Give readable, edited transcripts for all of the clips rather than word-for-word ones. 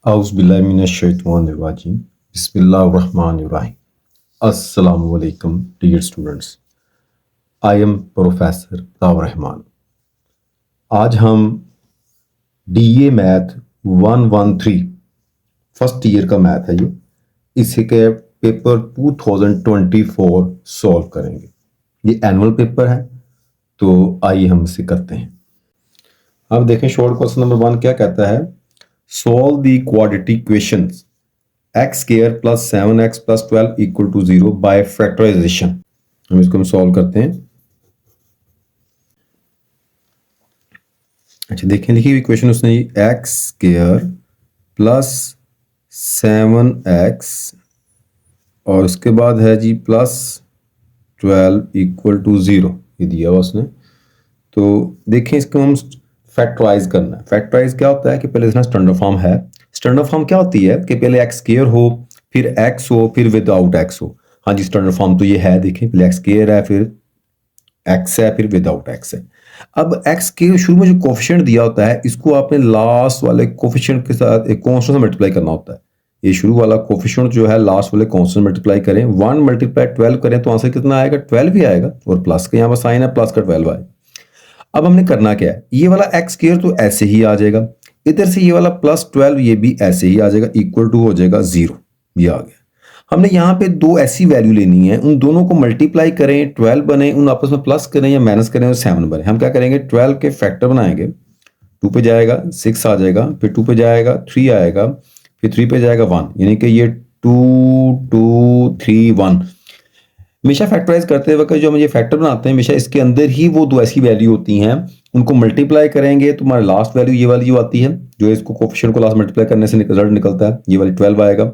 Auzbillahiminash-shaytanir-rajim. Bismillahir-Rahmanir-Rahim. Assalamu alaikum, dear students. I am Professor Taur Rahman. आज हम DA math 113 first year का math है ये, इसे के पेपर 2024 सॉल्व करेंगे। ये एनुअल पेपर है, तो आइए हम इसे करते हैं। अब देखें शॉर्ट क्वेश्चन नंबर 1 क्या कहता है। Solve the quadratic equations x square plus 7x plus 12 equal to 0 by factorization। हम इसको सॉल्व करते हैं। अच्छा देखें, लिखी इक्वेशन उसने x square प्लस 7x और उसके बाद है जी प्लस 12 इक्वल टू 0, ये दिया हुआ उसने। तो देखें इसको हम फैक्टराइज करना है। फैक्टराइज क्या होता है कि पहले इसमें स्टैंडर्ड फॉर्म है। स्टैंडर्ड फॉर्म क्या होती है कि पहले एक्स स्क्वायर हो, फिर एक्स हो, फिर विदाउट एक्स हो। हाँ जी, स्टैंडर्ड फॉर्म तो ये है। देखिए पहले एक्स स्क्वायर है, फिर एक्स है, फिर विदाउट एक्स है। अब एक्स के शुरू में जो कोफिशिएंट दिया होता है, इसको आपने लास्ट वाले कोफिशिएंट के साथ एक कांस्टेंट से मल्टीप्लाई करना होता है। ये शुरू वाला कोफिशिएंट जो है लास्ट वाले कांस्टेंट मल्टीप्लाई करें, 1 मल्टीप्लाई 12 करें तो आंसर कितना आएगा, 12 ही आएगा। और प्लस का यहाँ पर साइन है, प्लस का 12 आएगा। अब हमने करना क्या है, ये वाला एक्स स्क्वायर तो ऐसे ही आ जाएगा, इधर से ये वाला प्लस 12 ये भी ऐसे ही आ जाएगा, इक्वल टू हो जाएगा 0। ये आ गया। हमने यहाँ पे दो ऐसी वैल्यू लेनी है, उन दोनों को मल्टीप्लाई करें, 12 बने, उन आपस में प्लस करें या माइनस करें और 7 बने। हम क्या करेंगे, 12 के फैक्टर बनाएंगे। 2 पे जाएगा 6 आ जाएगा, फिर 2 पे जाएगा 3 आएगा, फिर 3 पे जाएगा 1, यानी कि ये 2 2 3 1। हमेशा फैक्टराइज करते वक्त जो हम ये फैक्टर बनाते हैं, हमेशा इसके अंदर ही वो दो ऐसी वैल्यू होती हैं, उनको मल्टीप्लाई करेंगे तो हमारा लास्ट वैल्यू ये वाली जो आती है, जो इसको कोफिशिएंट को लास्ट मल्टीप्लाई करने से रिजल्ट निकलता है, ये वाली 12 आएगा।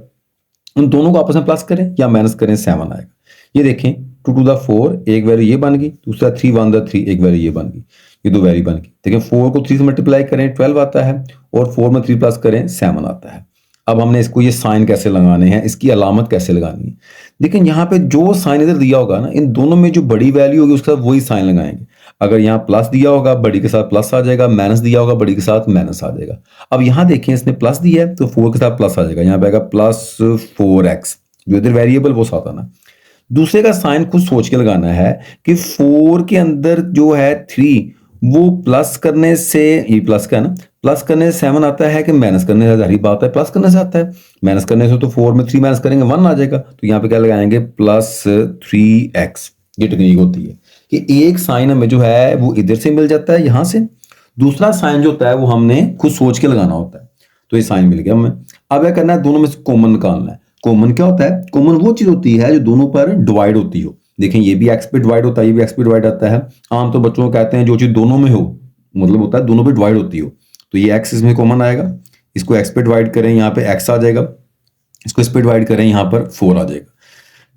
उन दोनों को आपस में प्लस करें या माइनस करें, 7 आएगा। ये देखें 2 टू द 4 एक वैल्यू ये बन गई, दूसरा 3 1 द 3 एक वैल्यू ये बन गई, ये दो वैल्यू बन गई। देखें 4 को 3 से मल्टीप्लाई करें 12 आता है, और 4 में 3 प्लस करें 7 आता है। अब हमने इसको ये साइन कैसे लगाने हैं, इसकी अलामत कैसे लगानी है। लेकिन यहाँ पे जो साइन इधर दिया होगा ना, इन दोनों में जो बड़ी वैल्यू होगी उसके साथ वही साइन लगाएंगे। अगर यहाँ प्लस दिया होगा बड़ी के साथ प्लस आ जाएगा, माइनस दिया होगा बड़ी के साथ माइनस आ जाएगा। अब यहाँ देखें इसने प्लस दिया है तो 4 के साथ प्लस आ जाएगा, यहाँ पे आएगा प्लस 4x, जो इधर वेरिएबल वो साथ आना। दूसरे का साइन खुद सोच के लगाना है कि 4 के अंदर जो है 3, वो प्लस करने से, ये प्लस का है ना, प्लस करने से 7 आता है कि माइनस करने से, जाहिर बात है प्लस करने से आता है। माइनस करने से तो 4 में 3 माइनस करेंगे 1 आ जाएगा, तो यहाँ पे क्या लगाएंगे प्लस 3x। ये टेक्निक होती है कि एक साइन हमें जो है वो इधर से मिल जाता है यहाँ से, दूसरा साइन जो होता है वो हमने खुद सोच के लगाना होता है। तो ये साइन मिल गया हमें। अब क्या करना है, दोनों में से कॉमन निकालना है। कॉमन क्या होता है, कॉमन वो चीज होती है जो दोनों पर डिवाइड होती हो। देखें ये भी एक्स पे डिवाइड होता है, ये भी एक्स पे डिवाइड आता है। आम तो बच्चों को कहते हैं जो चीज दोनों में हो, मतलब होता है दोनों पे डिवाइड होती हो। तो ये एक्स इसमें कॉमन आएगा, इसको एक्स पे डिवाइड करें यहाँ पे एक्स आ जाएगा, इसको इस पे डिवाइड करें यहाँ पर 4 आ जाएगा।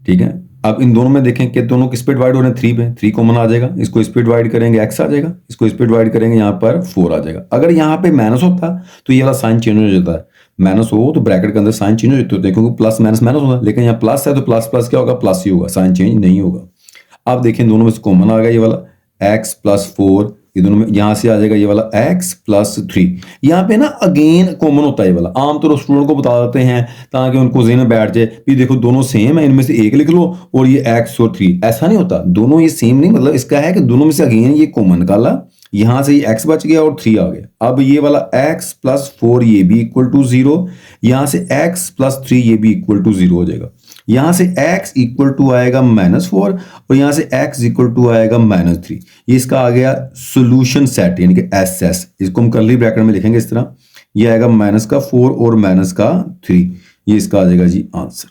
ठीक है, अब इन दोनों में देखें कि दोनों किस पे डिवाइड हो रहे हैं, 3 पे, 3 कॉमन आ जाएगा। इसको इस पे डिवाइड करेंगे एक्स आ जाएगा, इसको इस पे डिवाइड करेंगे यहाँ पर 4 आ जाएगा। अगर यहाँ पे माइनस होता तो ये वाला साइन चेंज हो जाता है। माइनस हो तो ब्रैकेट के अंदर साइन चेंज हो जाते होते हैं, क्योंकि प्लस माइनस माइनस होगा। लेकिन यहाँ प्लस है तो प्लस प्लस क्या होगा, प्लस ही होगा, साइन चेंज नहीं होगा। अब देखें दोनों में से कॉमन आ गया ये वाला x प्लस 4, ये दोनों में यहाँ से आ जाएगा ये वाला x प्लस 3। यहाँ पे ना अगेन कॉमन होता है ये वाला। आमतौर स्टूडेंट को बता देते हैं ताकि उनको ज़हन में बैठ जाए भी देखो दोनों सेम है, इनमें से एक लिख लो और ये x और 3। ऐसा नहीं होता, दोनों ये सेम नहीं, मतलब इसका है कि दोनों में से अगेन ये कॉमन निकाला, यहाँ से ये x बच गया और 3 आ गया। अब ये वाला x प्लस 4 ये भी इक्वल टू 0, यहाँ से x प्लस 3 ये भी इक्वल टू 0 हो जाएगा। यहाँ से x इक्वल टू आएगा -4 और यहाँ से x इक्वल टू आएगा -3। ये इसका आ गया सोल्यूशन सेट, यानी कि SS। इसको हम कर्ली ब्रैकेट में लिखेंगे इस तरह, ये आएगा -4 और -3, ये इसका आ जाएगा जी आंसर।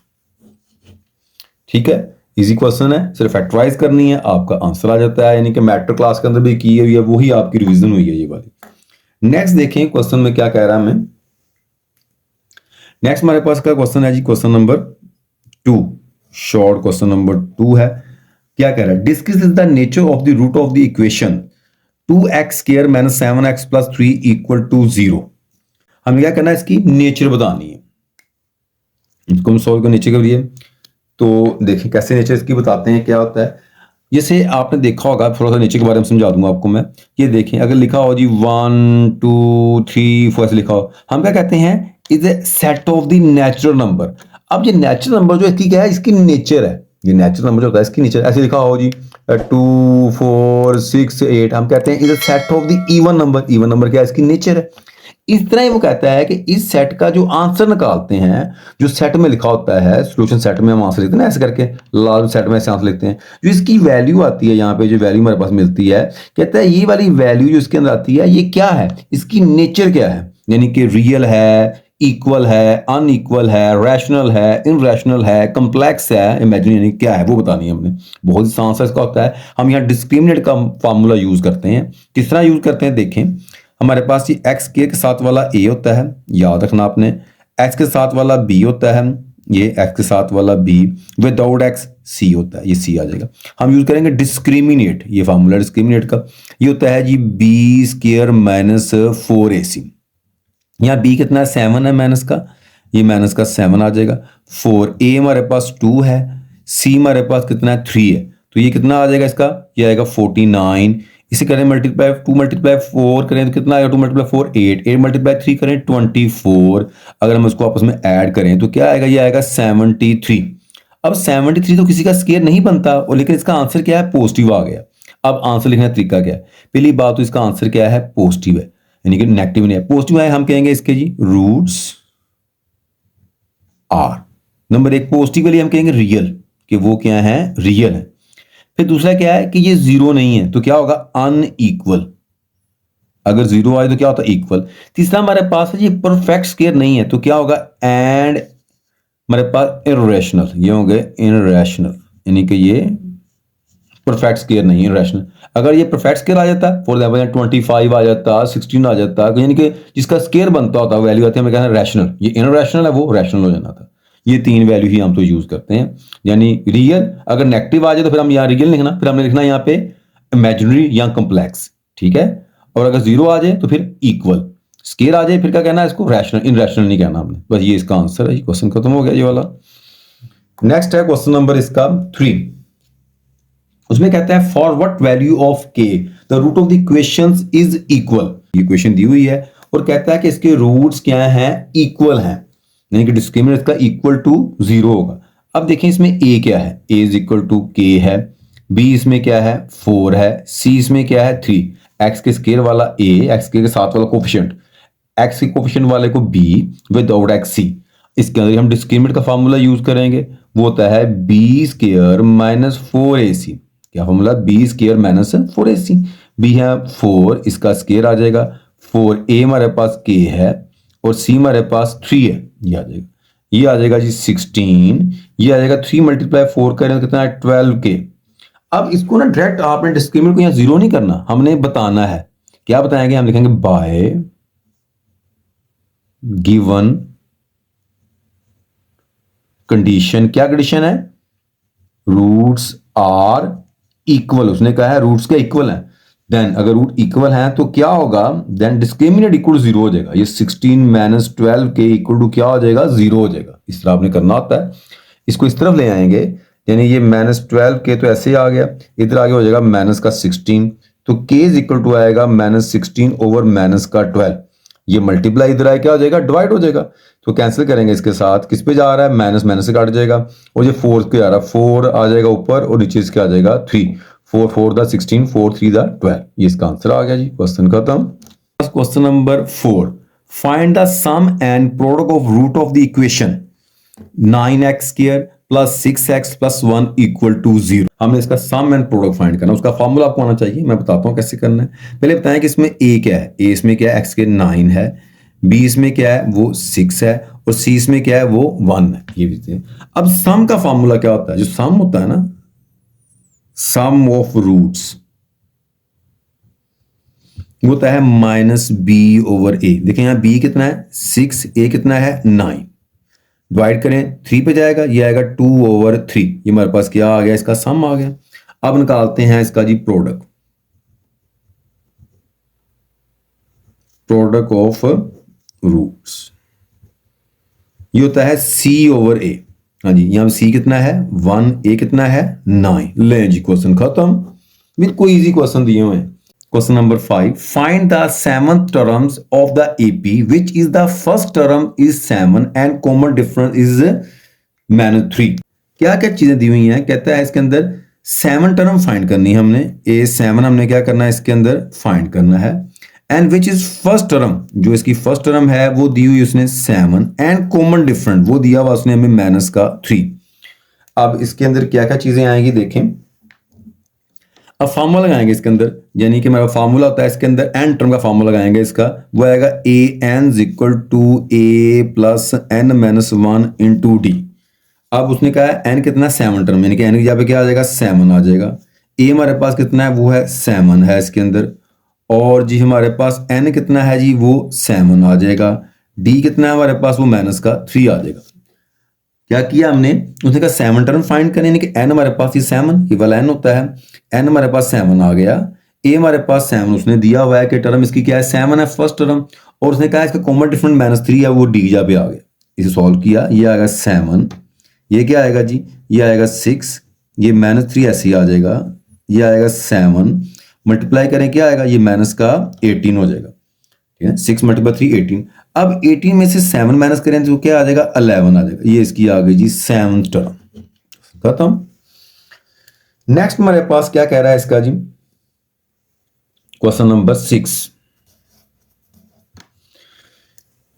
ठीक है, इजी क्वेश्चन है, सिर्फ फैक्टराइज करनी है, आपका आंसर आ जाता है। यानी कि मैट्रिक क्लास के अंदर भी की हुई है, वही आपकी रिवीजन हुई है ये वाली। नेक्स्ट देखें क्वेश्चन में क्या कह रहा है हमें। नेक्स्ट हमारे पास का क्वेश्चन है जी question number 2, short question number 2 है। क्या कह रहा है, discuss is the nature of the root of the equation 2x square minus 7x plus 3 equal to 0। हमें क्या करना है, इसकी नेचर बतानी है। इसको हम सॉल्व कर नेचर के लिए, तो देखिए कैसे नेचर इसकी बताते हैं, क्या होता है। जैसे आपने देखा होगा, थोड़ा सा नीचे के बारे में समझा दूंगा आपको मैं। ये देखें, अगर लिखा हो जी 1 2 3 4 ऐसे लिखा हो, हम क्या कहते हैं, is a set of the natural number. अब ये नेचुरल नंबर जो इसकी क्या है, इसकी नेचर है। ये नेचुरल नंबर जो होता है इसकी नेचर, ऐसे लिखा हो जी 2 4 6 8, हम कहते हैं is a set of the even number. Even number क्या है, इसकी नेचर है। इस तरह ही वो कहता है कि इस सेट का जो आंसर निकालते हैं, जो सेट में लिखा होता है, सॉल्यूशन सेट में हम आंसर लिखते हैं ना ऐसे करके, लाल सेट में ऐसे आंसर लिखते हैं, जो इसकी वैल्यू आती है यहाँ पे, जो वैल्यू हमारे पास मिलती है, कहता है ये वाली वैल्यू जो इसके अंदर आती है, ये क्या है, इसकी नेचर क्या है, यानी कि रियल है, इक्वल है, अनइक्वल है, रैशनल है, इनरैशनल है, कम्प्लेक्स है, इमेजिनरी क्या है, वो बतानी है हमने। बहुत ही आंसर इसका होता है। हम यहाँ डिस्क्रिमिनेट का फार्मूला यूज करते हैं। किस तरह यूज करते हैं, देखें, हमारे पास ये एक्स के साथ वाला ए होता है, याद रखना आपने। एक्स के साथ वाला बी होता है, ये एक्स के साथ वाला बी, विदाउट एक्स सी होता है, ये सी आ जाएगा। हम यूज करेंगे डिस्क्रिमिनेट, ये फार्मूला डिस्क्रिमिनेट का, ये होता है G B square minus 4ac। यहाँ बी कितना है, 7 है माइनस का, ये माइनस का 7 आ जाएगा। 4 ए हमारे पास 2 है, सी हमारे पास कितना है, 3 है, तो ये कितना आ जाएगा इसका, ये आएगा 49। इसे करें मल्टीप्लाई, 2 मल्टीप्लाई 4 करें तो कितना आएगा, 2 मल्टीप्लाई 4 8, 8 मल्टीप्लाई 3 करें 24। अगर हम इसको आपस में ऐड करें तो क्या आएगा, ये आएगा 73। अब 73 तो किसी का स्क्वायर नहीं बनता, और लेकिन इसका आंसर क्या है, पॉजिटिव आ गया। अब आंसर लिखने का तरीका क्या है, पहली बात तो इसका आंसर क्या है, पॉजिटिव है, यानी कि नेगेटिव नहीं है, पॉजिटिव है, हम कहेंगे इसके जी रूट्स आर। नंबर एक, पॉजिटिव के लिए हम कहेंगे रियल, कि वो क्या है, रियल है। फिर दूसरा क्या है कि ये जीरो नहीं है, तो क्या होगा, अनइक्वल। अगर जीरो आए तो क्या होता है, इक्वल। तीसरा हमारे पास है ये परफेक्ट स्क्वायर नहीं है, तो क्या होगा, एंड हमारे पास इररेशनल, ये हो गए इनरैशनल, यानी कि ये परफेक्ट स्क्वायर नहीं है, रैशनल। अगर ये परफेक्ट स्क्वायर आ जाता, फॉर एग्जाम्पल 25 आ जाता, 16 आ जाता, यानी कि जिसका स्क्वायर बनता होता, वैल्यू आती है, हमें कहना है रैशनल, ये इनरैशनल है, वो रैशनल हो जाना था। ये तीन वैल्यू ही हम तो यूज करते हैं। यानी रियल, अगर नेगेटिव आ जाए तो फिर हम यहाँ रियल लिखना, फिर हमने लिखना यहाँ पे इमेजिनरी या कम्प्लेक्स, ठीक है। और अगर जीरो आ जाए तो फिर इक्वल, स्केयर आ जाए फिर क्या कहना है, इसको रैशनल, इन रैशनल नहीं कहना हमने। बस ये इसका आंसर है, क्वेश्चन खत्म हो गया ये वाला। नेक्स्ट है क्वेश्चन नंबर इसका 3। उसमें कहता है for what value of K the root of the equations is equal. ये इक्वेशन दी हुई है और कहता है कि इसके रूट्स क्या हैं, इक्वल हैं, यानी कि डिस्क्रिमिनेंट इसका इक्वल टू 0 होगा। अब देखें इसमें a क्या है, a is equal to k है, b इसमें क्या है 4 है, c इसमें क्या है 3, x के स्क्वायर वाला a, x के साथ वाला कोफिशिएंट, x के कोफिशिएंट वाले को b विदाउट x c। इसके अंदर हम डिस्क्रिमिनेंट का फार्मूला यूज करेंगे, वो होता है b स्क्वायर माइनस 4ac। क्या formula, B square minus 4ac। B है 4, इसका स्क्वायर आ जाएगा 4a, हमारे पास k है, और c हमारे पास 3 है, ये आ जाएगा, ये आ जाएगा जी 16, ये आ जाएगा 3 मल्टीप्लाई 4 करें तो कितना है 12k। अब इसको ना डायरेक्ट आपने डिस्क्रिमिनेंट को यहाँ जीरो नहीं करना, हमने बताना है। क्या बताएंगे, हम लिखेंगे बाय गिवन कंडीशन। क्या कंडीशन है, रूट्स आर इक्वल, उसने कहा है रूट्स के इक्वल हैं। देन अगर रूट इक्वल हैं तो क्या होगा, देन डिस्क्रिमिनेंट इक्वल जीरो हो जाएगा। ये 16 माइनस 12 के इक्वल टू क्या हो जाएगा, जीरो हो जाएगा। इस तरह आपने करना होता है, इसको इस तरफ ले आएंगे, यानी ये माइनस 12 के तो ऐसे ही आ गया, इधर आगे हो जाएगा माइनस का 16, तो के इज इक्वल टू आएगा माइनस 16 ओवर माइनस का 12। ये मल्टीप्लाई इधर आए क्या हो जाएगा, डिवाइड हो जाएगा, तो कैंसिल करेंगे इसके साथ, किस पे जा रहा है, माइनस माइनस से काट जाएगा, और ये 4 पे आ रहा है, 4 आ जाएगा ऊपर और नीचे इसके आ जाएगा 3, 4 4 द 16, 4 3 द 12। ये इसका आंसर आ गया जी, क्वेश्चन खत्म। Question number 4, find the sum and product of root of the equation 9x square plus 6x plus 1 equal to 0। हमने इसका सम एंड प्रोडक्ट फाइंड करना, उसका फॉर्मूला आपको आना चाहिए, मैं बताता हूं कैसे करना है। पहले बताएं कि इसमें a क्या है, a इसमें क्या है, x के 9 है, b इसमें क्या है वो 6 है, और c इसमें क्या है वो 1 है। ये भी अब सम का फॉर्मूला क्या होता है, जो सम होता है ना, सम ऑफ रूट्स, वो होता है माइनस b ओवर a। देखें यहां b कितना है 6, a कितना है 9, डिवाइड करें 3 पे जाएगा, ये आएगा 2 ओवर 3, ये हमारे पास क्या आ गया, इसका सम आ गया। अब निकालते हैं इसका जी प्रोडक्ट, प्रोडक्ट ऑफ रूट्स, ये होता है c ओवर a। हाँ जी, यहाँ सी कितना है 1, ए कितना है 9। ले जी क्वेश्चन खत्म, बिल्कुल इजी क्वेश्चन दिए हुए हैं। Question number 5, find the 7th terms of the AP which is the first term is 7 and common difference is -3। क्या क्या चीजें दी हुई हैं, कहता है इसके अंदर 7 टर्म फाइंड करनी है हमने, ए 7 हमने क्या करना है इसके अंदर फाइंड करना है, and which is first term, जो इसकी फर्स्ट टर्म है वो दी हुई उसने 7 एंड कॉमन डिफरेंट वो दिया हुआ उसने हमें -3। अब इसके अंदर क्या क्या चीजें आएंगी देखें। अब फार्मूला लगाएंगे इसके अंदर, यानी कि मेरा फार्मूला होता है इसके अंदर एन टर्म का फार्मूला लगाएंगे, इसका वो आएगा a n equal to a plus n -1 into d. अब उसने कहा है एन कितना 7 टर्म, यानी कि एन की जगह पे क्या आ जाएगा 7 आ जाएगा। ए हमारे पास कितना है वो है 7 है इसके अंदर, और जी हमारे पास एन कितना है जी वो 7 आ जाएगा। डी कितना है हमारे पास वो -3 आ जाएगा। क्या किया हमने, उसने कहा 7 टर्म फाइंड करने, यानी कि एन हमारे पास ये 7 ये वाला एन होता है, एन हमारे पास 7 आ गया, ए हमारे पास 7 उसने दिया हुआ है कि टर्म इसकी क्या है 7 है फर्स्ट टर्म, और उसने कहा इसका कॉमन डिफरेंट -3 है, वो डी जा पे आ गया। इसे सॉल्व किया, ये आएगा 7, ये क्या आएगा जी ये आएगा 6, ये -3 ऐसे ही आ जाएगा, ये आएगा 7 मल्टीप्लाई करें क्या आएगा ये -18 हो जाएगा, ठीक है 6 × 3 18। अब 18 में से 7 माइनस करें तो क्या आ जाएगा 11 आ जाएगा, ये इसकी आ गई जी 7th टर्म खत्म। नेक्स्ट हमारे पास क्या कह रहा है इसका जी, question number 6,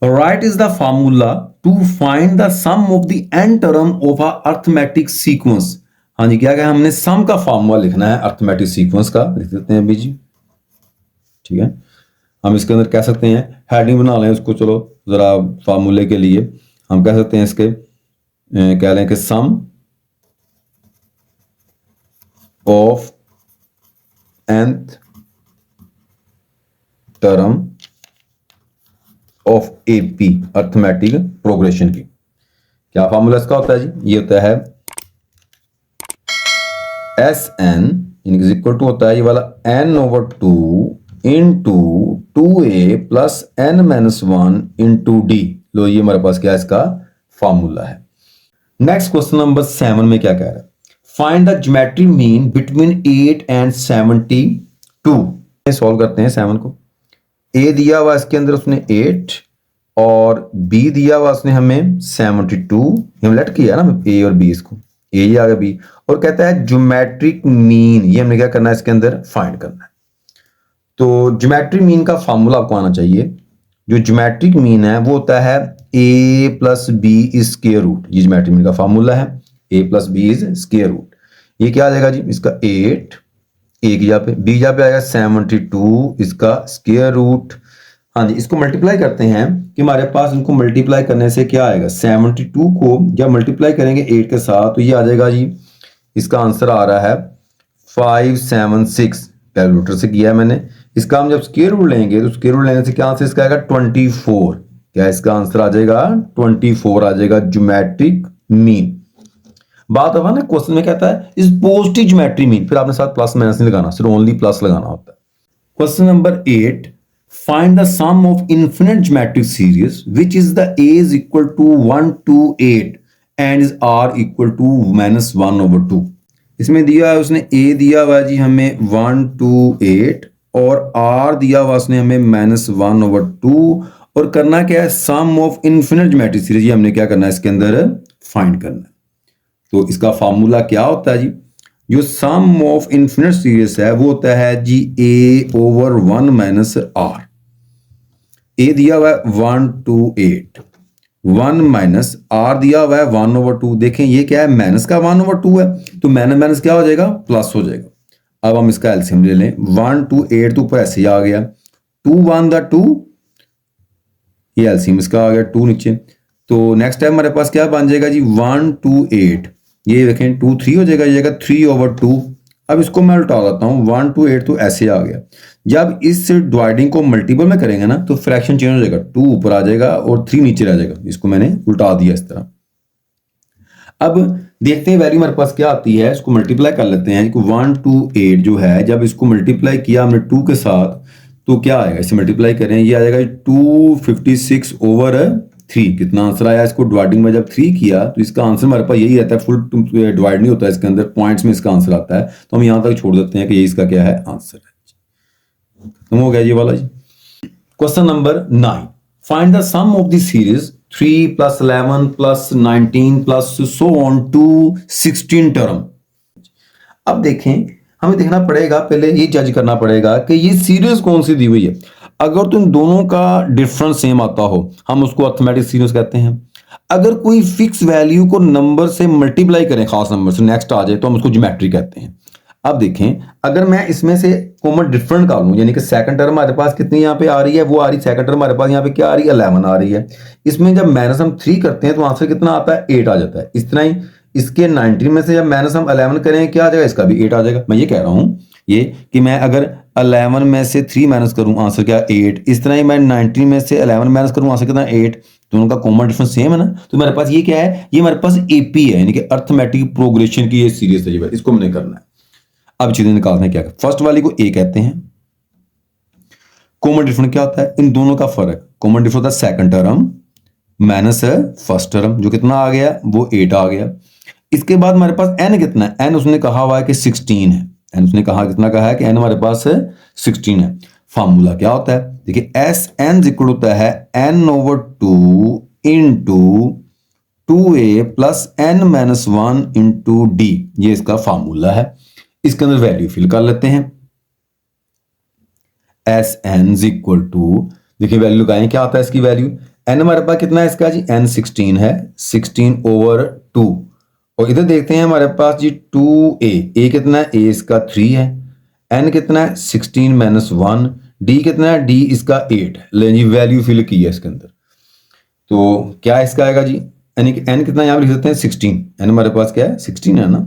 right is the formula to find the sum of the n term of a arithmetic sequence. हाँ जी क्या कहा हमने, सम का फार्मूला लिखना है अरिथमेटिक सीक्वेंस का, लिख देते हैं अभी जी, ठीक है। हम इसके अंदर कह सकते हैं हेडिंग बना लें उसको, चलो जरा फार्मूले के लिए हम कह सकते हैं इसके कह लें कि sum of nth term of AP arithmetic progression की। क्या फार्मूला इसका होता है जी, ये होता है Sn इक्वल टू होता है ये वाला n/2 into 2a plus n-1 into d. लो ये हमारे पास क्या है इसका फार्मूला है। नेक्स्ट क्वेश्चन नंबर 7 में क्या कह रहा है, find the geometric mean between 8 and 72। Solve करते हैं 7 को। a दिया हुआ इसके अंदर उसने 8 और b दिया हुआ उसने हमें 72, हम लेट किया ना a और b, इसको a ये आ गया b, और कहता है ज्योमेट्रिक मीन, ये हमने क्या करना है इसके अंदर फाइंड करना है। तो ज्योमेट्रिक मीन का फार्मूला आपको आना चाहिए, जो ज्योमेट्रिक मीन है वो होता है a plus B is square root, ये ज्योमेट्रिक मीन का फार्मूला है, a plus B is square root. ये क्या आ जाएगा जी इसका 8, a की जगह पे b जगह पे आएगा 72 इसका स्क्वायर रूट। हाँ जी इसको मल्टीप्लाई करते हैं कि हमारे पास इनको मल्टीप्लाई करने से क्या आएगा, 72 को जब मल्टीप्लाई करेंगे 8 के साथ तो ये आ जाएगा जी, इसका आंसर आ रहा है 576, कैलकुलेटर से किया है मैंने। इसका हम जब स्क्वायर रूट लेंगे तो स्क्वायर रूट लेने से क्या आंसर इसका आएगा 24, क्या इसका आंसर आ जाएगा 24 आ जाएगा ज्योमेट्रिक मीन। बात अब है ना क्वेश्चन में कहता है इस पॉजिटिव ज्योमेट्रिक मीन, फिर आपने साथ प्लस माइनस नहीं लगाना, सिर्फ ओनली प्लस लगाना होता है। Question number 8, find the sum of infinite geometric series which is the a is equal to 1 to 8 and is r equal to -1/2। इसमें दिया है उसने a दिया हुआ है जी हमें 1 to 8 और r दिया हुआ उसने हमें -1/2, और करना क्या है सम ऑफ इनफिनिट ज्योमेट्रिक सीरीज, ये हमने क्या करना है इसके अंदर फाइंड करना है। तो इसका फार्मूला क्या होता है जी, जो सम ऑफ इनफिनिट सीरीज है वो होता है जी a/1 - r। a दिया हुआ है 1 to 8, 1 माइनस r दिया हुआ है 1/2। देखें ये क्या है माइनस का 1/2 है, तो माइनस क्या हो जाएगा प्लस हो जाएगा। अब हम इसका एलसीएम ले लें, 1 to 8 तो ऊपर ऐसे ही आ गया, 2 1 द 2, ये एलसीएम इसका आ गया 2 नीचे। तो नेक्स्ट टाइम हमारे पास क्या बन जाएगा जी 1 to 8, ये देखें 2 3 हो जाएगा, ये जाएगा 3/2। अब इसको मैं उल्टा लाता हूँ, 1 to 8 तो ऐसे आ गया। जब इस डिवाइडिंग को मल्टीपल में करेंगे ना तो फ्रैक्शन चेंज हो जाएगा, 2 ऊपर आ जाएगा और 3 नीचे रह जाएगा। इसको मैंने उल्टा दिया इस तरह। अब देखते हैं वैल्यू हमारे पास क्या आती है, इसको मल्टीप्लाई कर लेते हैं। 1 to 8 जो है, जब इसको मल्टीप्लाई किया हमने 2 के साथ तो क्या आएगा, इसे मल्टीप्लाई करें, ये आ जाएगा 256/8। 3। कितना आंसर आया, इसको डिवाइडिंग में जब 3 किया तो इसका आंसर हमारे पास यही रहता है, फुल डिवाइड नहीं होता इसके अंदर, पॉइंट्स में इसका आंसर आता है। तो हम यहां तक छोड़ देते हैं कि ये इसका क्या है, आंसर है। खत्म हो गया ये वाला जी। Question number 9, find the sum of the series 3 + 11 + 19 + so on to 16 term. अब देखें, हमें देखना पड़ेगा, पहले ये जज करना पड़ेगा कि ये सीरीज कौन सी दी हुई है। अगर तो इन दोनों का डिफरेंस सेम आता हो, हम उसको अर्थमेटिक सीरीज कहते हैं। अगर कोई फिक्स वैल्यू को नंबर से मल्टीप्लाई करें, खास नंबर से नेक्स्ट आ जाए, तो हम उसको ज्योमेट्री कहते हैं। अब देखें, अगर मैं इसमें से कॉमन डिफरेंट कर लूं, यानी कि सेकंड टर्म हमारे पास कितनी यहाँ पे आ रही है, वो आ रही सेकंड टर्म हमारे पास यहाँ पे क्या आ रही है, 11 आ रही है। इसमें जब माइनस हम 3 करते हैं तो आंसर कितना आता है, 8 आ जाता है। इस तरह ही इसके 19 में से जब माइनस हम 11 करें, क्या आ जाएगा, इसका भी 8 आ जाएगा। मैं ये कह रहा हूं ये कि मैं अगर 11 में से 3 माइनस करूं, आंसर क्या, 8। इस तरह ही मैं 19 में से 11 माइनस करूं, आंसर कितना, 8। दोनों का कॉमन डिफरेंस सेम है ना। तो मेरे पास ये क्या है, ये हमारे पास एपी है, यानी कि अर्थमेटिक प्रोग्रेशन की ये सीरीज है, इसको हमने करना है। अब चीजें निकालते हैं, क्या फर्स्ट वाली को ए कहते हैं। कॉमन डिफरेंस क्या होता है, इन दोनों का फर्क। कॉमन डिफरेंस होता है second term minus first term, जो कितना आ गया, वो 8 आ गया। इसके बाद हमारे पास n कितना है, n उसने कहा हुआ है कि 16 है। n उसने कहा कितना कहा है कि n हमारे पास 16 है। फार्मूला क्या होता है, देखिए एस एन इक्वल होता है n/2 into 2a plus n-1 into d. ये इसका फार्मूला है। इसके अंदर वैल्यू फिल कर लेते हैं। एस एन इक्वल टू, देखिए वैल्यू लगाएं, क्या आता है इसकी वैल्यू। n हमारे पास कितना है इसका जी, n 16 है, 16/2। और इधर देखते हैं हमारे पास जी 2a, a कितना है, a इसका 3 है, n कितना है 16 - 1, d कितना है, d इसका 8 है। ले जी वैल्यू फिल की है इसके अंदर, तो क्या इसका आएगा जी, यानी कि n कितना यहाँ पे लिख सकते हैं 16, n हमारे पास क्या है 16 है ना।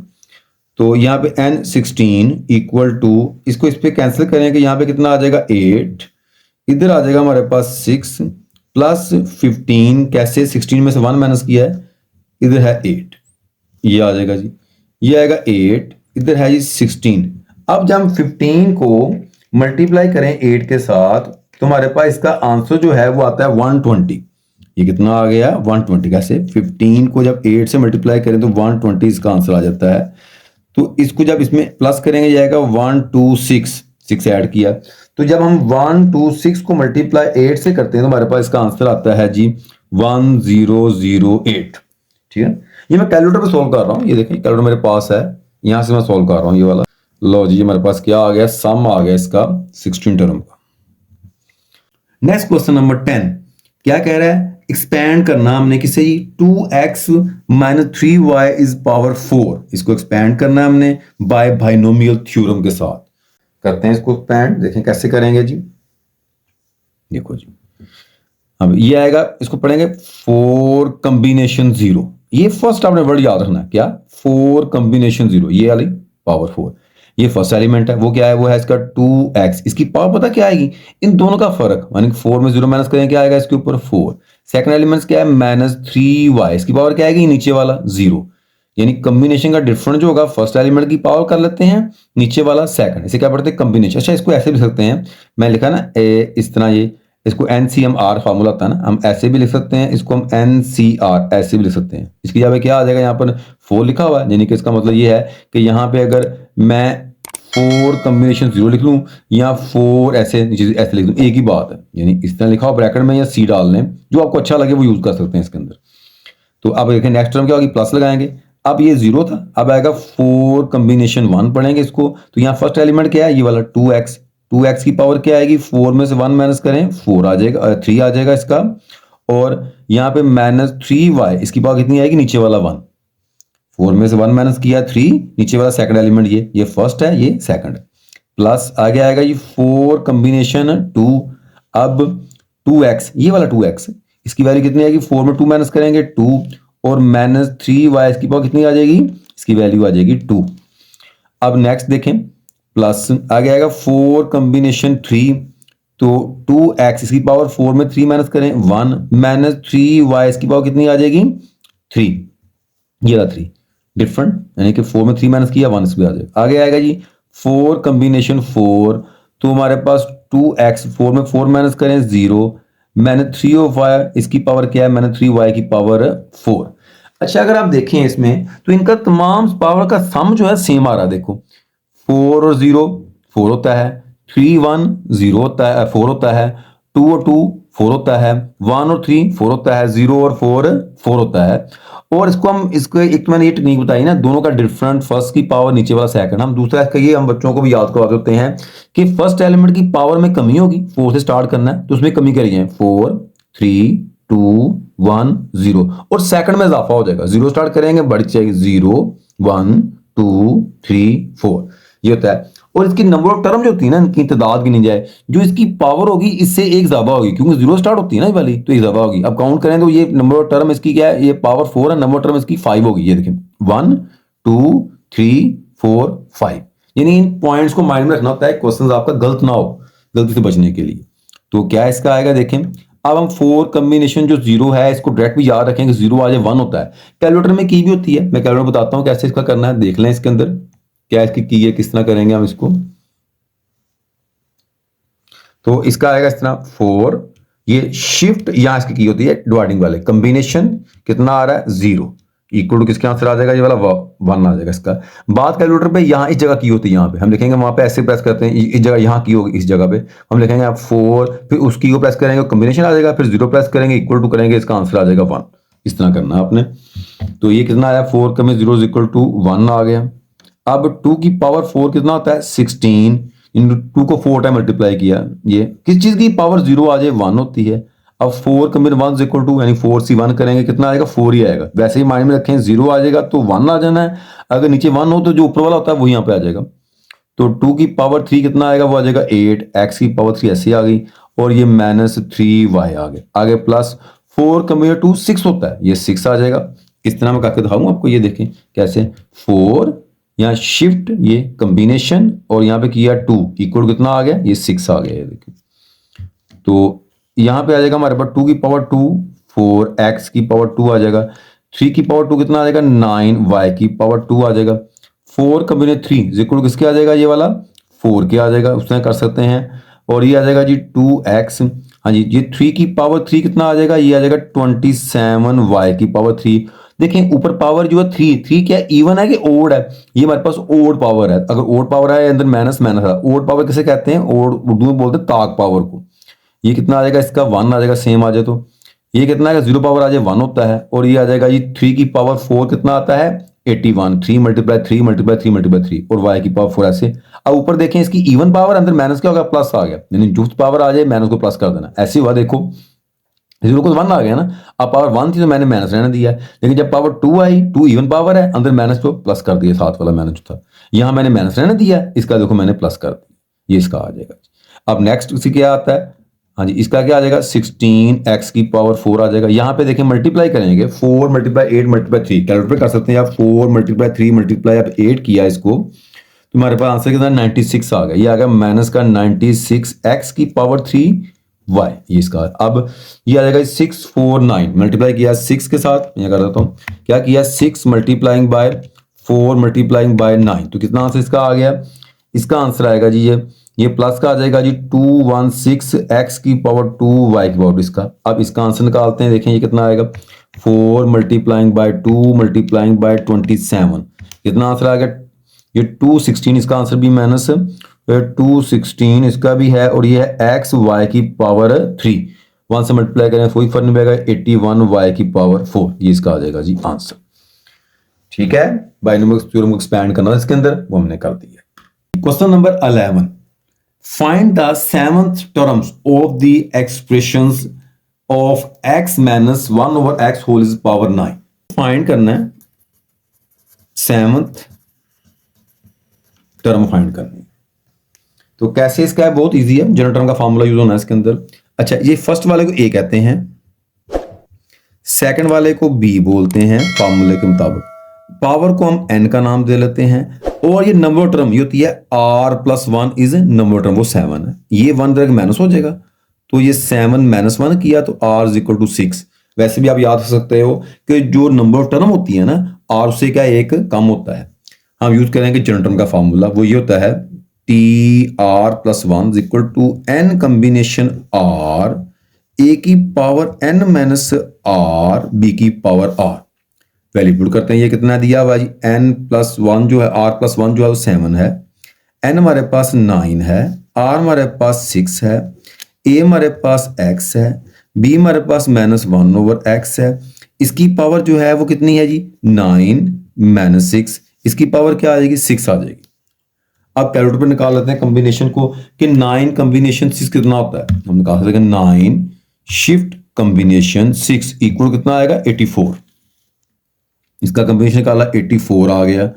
तो यहाँ पे n 16 इक्वल टू, इसको इस पे कैंसिल करेंगे, यहाँ पे कितना आ जाएगा 8, इधर आ जाएगा हमारे पास 6 प्लस 15, कैसे 16 में से 1 माइनस किया है, इधर है 8, ये आ जाएगा जी, ये आएगा 8, इधर है जी 16। अब जब हम 15 को मल्टीप्लाई करें 8 के साथ, तो हमारे पास इसका आंसर जो है वो आता है 120। ये कितना आ गया 120, कैसे 15 को जब 8 से मल्टीप्लाई करें तो 120 इसका आंसर आ जाता है। तो इसको जब इसमें प्लस करेंगे जाएगा 126, 6 ऐड किया, तो जब हम 126 को मल्टीप्लाई 8 से करते हैं तो हमारे पास इसका आंसर आता है जी 1008। ठीक है, ये मैं कैलकुलेटर पे सॉल्व कर रहा हूँ। ये देखें कैलकुलेटर मेरे पास है, यहां से मैं सॉल्व कर रहा हूँ ये वाला। लो जी, हमारे पास क्या आ गया, सम आ गया इसका 16 टर्म का। नेक्स्ट क्वेश्चन नंबर 10 क्या कह रहा है, एक्सपैंड करना हमने किसे जी, 2x - 3y इज पावर 4। इसको एक्सपैंड करना है हमने बाय बाइनोमियल थ्योरम के साथ। करते हैं इसको एक्सपैंड, देखें कैसे करेंगे जी। देखो जी, अब ये आएगा, इसको पढ़ेंगे 4 कॉम्बिनेशन 0। ये फर्स्ट आपने वर्ड याद रखना, क्या 4 कॉम्बिनेशन 0, ये वाली पावर 4। ये फर्स्ट एलिमेंट है, वो क्या है, वो है इसका 2x। इसकी पावर पता क्या आएगी, इन दोनों का फर्क, यानी 4 में 0 माइनस करें क्या आएगा इसके ऊपर 4। सेकंड एलिमेंट क्या है -3y, इसकी पावर क्या आएगी, नीचे वाला 0। यानी कॉम्बिनेशन का डिफरेंट जो होगा, फर्स्ट एलिमेंट की पावर कर लेते हैं, नीचे वाला सेकंड। इसे क्या पढ़ते हैं, कॉम्बिनेशन। अच्छा, इसको ऐसे भी लिख सकते हैं, मैं लिखा ना इस तरह, ये इसको NCMR फार्मूला होता है ना, हम ऐसे भी लिख सकते हैं, इसको हम NCR ऐसे भी लिख सकते हैं। इसकी जगह क्या आ जाएगा, यहाँ पर 4 लिखा हुआ है, यानी कि इसका मतलब ये है कि यहाँ पे अगर मैं 4 कॉम्बिनेशन 0 लिख लूँ या 4 ऐसे नीचे ऐसे लिख दूँ, एक ही बात है। यानी इस तरह लिखा हो ब्रैकेट में या C डाल लें, जो आपको अच्छा लगे वो यूज कर सकते हैं इसके अंदर। तो अब देखें नेक्स्ट टर्म क्या होगी, प्लस लगाएंगे। अब ये 0 था, अब आएगा 4 कॉम्बिनेशन 1 पढ़ेंगे इसको। तो यहाँ फर्स्ट एलिमेंट क्या है, ये वाला 2x। 2x की पावर क्या आएगी, 4 में से 1 माइनस करें 4 आ जाएगा, 3 आ जाएगा इसका। और यहाँ पे -3y, इसकी पावर कितनी आएगी, नीचे वाला 1। 4 में से 1 माइनस किया 3, नीचे वाला सेकंड एलिमेंट, ये फर्स्ट है, ये सेकंड। प्लस आगे आएगा ये 4 कॉम्बिनेशन 2। अब 2x, ये वाला 2x, इसकी वैल्यू कितनी आएगी, 4 में 2 माइनस करेंगे 2, और -3y इसकी पावर कितनी आ जाएगी, इसकी वैल्यू आ जाएगी 2। अब नेक्स्ट देखें, प्लस आगे आएगा 4 कॉम्बिनेशन 3, तो 2x इसकी पावर 4 में 3 माइनस करें 1, -3y इसकी पावर कितनी आ जाएगी 3, ये रहा 3 डिफरेंट, यानी कि 4 में 3 माइनस किया 1 इसमें आ जाएगा। आगे आएगा जी 4 कॉम्बिनेशन 4, तो हमारे पास 2x, 4 में 4 माइनस करें 0, -3 इसकी पावर क्या है, -3y की पावर 4। अच्छा अगर आप देखें इसमें तो इनका तमाम पावर का सम जो है सेम आ रहा है। देखो 4 और 0 4 होता है, 3 1 0 होता है 4 होता है, 2 और 2 4 होता है, 1 और 3 4 होता है, 0 और 4 4 होता है। और इसको एक तो मैंने ये टेक्निक बताई ना, दोनों का डिफरेंट, फर्स्ट की पावर नीचे वाला सेकंड। हम दूसरा इसका ये हम बच्चों को भी याद करवा देते हैं कि फर्स्ट एलिमेंट की पावर में कमी होगी, 4 से स्टार्ट करना है तो उसमें कमी करिए 4 3 2 1 0, और सेकंड में इजाफा हो जाएगा, 0 स्टार्ट करेंगे बढ़ जाएगी 0 1 2 3 4, ये होता है। और इसकी नंबर ऑफ टर्म जो होती है ना, इनकी तादाद गिनी जाए, जो इसकी पावर होगी इससे एक ज्यादा होगी, क्योंकि 0 स्टार्ट होती है ना ये वाली, तो एक ज्यादा होगी। अब काउंट करें तो ये नंबर ऑफ टर्म इसकी क्या है, ये पावर 4 है, नंबर ऑफ टर्म इसकी 5 होगी। ये देखें 1 2 3 4 5, यानी इन पॉइंट्स को माइंड में रखना होता है, क्वेश्चन आपका गलत ना हो, गलती से बचने के लिए। तो क्या इसका आएगा देखें, अब हम 4 कॉम्बिनेशन जो 0 है इसको डायरेक्ट भी याद रखेंगे, 0 आ जाए 1 होता है। कैलकुलेटर में की भी होती है, मैं कैलकुलेटर बताता हूं कैसे इसका करना है, देख लें इसके अंदर क्या इसकी की है, किस तरह करेंगे हम इसको। तो इसका आएगा इस तरह 4, ये शिफ्ट यहां इसकी की होती है डिवाइडिंग वाले, कॉम्बिनेशन कितना आ रहा है 0 इक्वल टू किसके आंसर आ जाएगा, ये वाला 1 आ जाएगा इसका। बात कैलकुलेटर पे यहाँ इस जगह की होती है, यहाँ पे हम लिखेंगे, वहां पे ऐसे प्रेस करते हैं, इस जगह यहाँ की होगी, इस जगह पे हम लिखेंगे आप 4, फिर उसकी को प्रेस करेंगे कॉम्बिनेशन आ जाएगा, फिर 0 प्रेस करेंगे इक्वल टू करेंगे, इसका आंसर आ जाएगा 1। इस तरह करना है आपने। तो ये कितना आया 4 कमी 0 इक्वल टू 1 आ गया। अब 2 की पावर 4 कितना होता है 16, इन 2 को 4 टाइम मल्टीप्लाई किया, ये किस चीज की पावर 0 आ जाए 1 होती है। अब 4 कमी 1 इक्वल टू, यानी 4 से 1 करेंगे कितना आएगा 4 ही आएगा। वैसे ही माइंड में रखें 0 आ जाएगा तो 1 आ जाना है, अगर नीचे 1 हो तो जो ऊपर वाला होता है वो यहाँ पे आ जाएगा। तो 2 की पावर 3 कितना आएगा, वो आ जाएगा 8, x की पावर 3 ऐसे आ गई, और ये -3y आ गए, आगे प्लस 4 कमी 2 6 होता है, ये 6 आ जाएगा। इस तरह मैं करके दिखाऊंगा आपको, ये देखें कैसे 4 यहाँ शिफ्ट ये कॉम्बिनेशन, और यहाँ पे किया 2 इक्वल कितना आ गया, ये 6 आ गया, ये देखिए। तो यहाँ पे आ जाएगा हमारे पास 2 की पावर 2 4, x की पावर 2 आ जाएगा, 3 की पावर 2 कितना आ जाएगा 9, y की पावर 2 आ जाएगा, 4 कॉम्बिनेशन 3 इक्वल किसके आ जाएगा, ये वाला 4 के आ जाएगा, उसमें कर सकते हैं। और ये आ जाएगा जी 2x, हाँ जी, ये 3 की पावर 3 कितना आ जाएगा, ये आ जाएगा 27 y की पावर 3। देखें ऊपर पावर जो है 3 क्या इवन है कि ओड है, ये हमारे पास ओड पावर है। अगर ओड पावर है अंदर माइनस माइनस है, ओड पावर किसे कहते हैं, ओड उर्दू में बोलते हैं ताक पावर को। ये कितना आ जाएगा, इसका 1 आ जाएगा, सेम आ जाए तो ये कितना आएगा 0 पावर आ जाए 1 होता है। और ये आ जाएगा ये 3 की पावर 4 कितना आता है 81, 3 मल्टीप्लाई 3 मल्टीप्लाई 3 मल्टीप्लाई 3, और y की पावर 4 ऐसे। अब ऊपर देखें इसकी इवन पावर, अंदर माइनस क्या होगा प्लस आ गया, यानी जो पावर आ जाए माइनस को प्लस कर देना, ऐसे हुआ। देखो 0 को 1 आ गया ना, अब पावर 1 थी तो मैंने माइनस रहने दिया, लेकिन जब पावर 2 आई, 2 इवन पावर है, अंदर माइनस को प्लस कर दिया, साथ वाला माइनस था, यहाँ मैंने माइनस रहने दिया, इसका देखो मैंने प्लस कर दिया, ये इसका आ जाएगा। अब नेक्स्ट इसी क्या आता है, हाँ जी, इसका क्या आ जाएगा 16 x की पावर 4 आ जाएगा। यहाँ पे देखें मल्टीप्लाई करेंगे 4 मल्टीप्लाई 8 मल्टीप्लाई 3, कैलकुलेट कर सकते हैं आप, 4 मल्टीप्लाई 3 मल्टीप्लाई आप 8 किया इसको, तो हमारे पास आंसर कितना 96 आ गया। ये आ गया माइनस का 96 x की पावर 3 y, ये इसका। अब ये आ जाएगा 649 मल्टीप्लाई किया 6 के साथ, मैं कर देता हूँ क्या किया 6 मल्टीप्लाइंग बाय 4 मल्टीप्लाइंग बाय 9, तो कितना आंसर इसका आ गया, इसका आंसर आएगा जी ये प्लस का आ जाएगा जी 216 x की पावर 2 y की पावर इसका। अब इसका आंसर निकालते हैं, देखें ये कितना आएगा 4 मल्टीप्लाइंग बाय 2 मल्टीप्लाइंग बाय 27, कितना आंसर आ गया ये 216, इसका आंसर भी माइनस 216 इसका भी है, और ये है x y की पावर 3, 1 से मल्टीप्लाई करें कोई फर्क नहीं पड़ेगा, 81 y की पावर 4, ये इसका आ जाएगा जी आंसर। ठीक है, बाइनोमियल थ्योरम को एक्सपैंड करना इसके अंदर, वो हमने कर दिया। Question number 11, find the seventh terms of the expressions of x minus 1 over x whole is power 9। Find करना है सेवंथ टर्म फाइंड करनी है, तो कैसे इसका है, बहुत इजी है, जनरल टर्म का फॉर्मूला यूज होना है इसके अंदर। अच्छा, ये फर्स्ट वाले को a कहते हैं, सेकंड वाले को b बोलते हैं फॉर्मूले के मुताबिक, पावर को हम n का नाम दे लेते हैं, और ये नंबर टर्म ये होती है r+1 इज नंबर टर्म, वो 7 है, ये 1 तरह माइनस हो जाएगा, तो ये 7 - 1 किया तो r इक्वल टू 6। वैसे भी आप याद कर सकते हो कि जो नंबर ऑफ टर्म होती है ना, r से क्या एक कम होता है, हम यूज करेंगे जनरल टर्म का फॉर्मूला, वो ये होता है tr+1 equal to n combination r A की power n minus R B की पावर आर। वैल्यू पुट करते हैं। ये कितना दिया हुआ जी, n प्लस वन जो है, r प्लस वन जो है वो 7 है, n हमारे पास 9 है, r हमारे पास 6 है, a हमारे पास x है, b हमारे पास -1/x है। इसकी पावर जो है वो कितनी है जी, 9 माइनस 6, इसकी पावर क्या आ जाएगी, 6 आ जाएगी। अब कैलकुलेटर पे निकाल लेते हैं कॉम्बिनेशन को कि 9 कॉम्बिनेशन 6 कितना होता है। हमने कहा था कि 9 शिफ्ट कॉम्बिनेशन 6 इक्वल कितना आएगा, 84। इसका कॉम्बिनेशन निकाला 84 आ गया।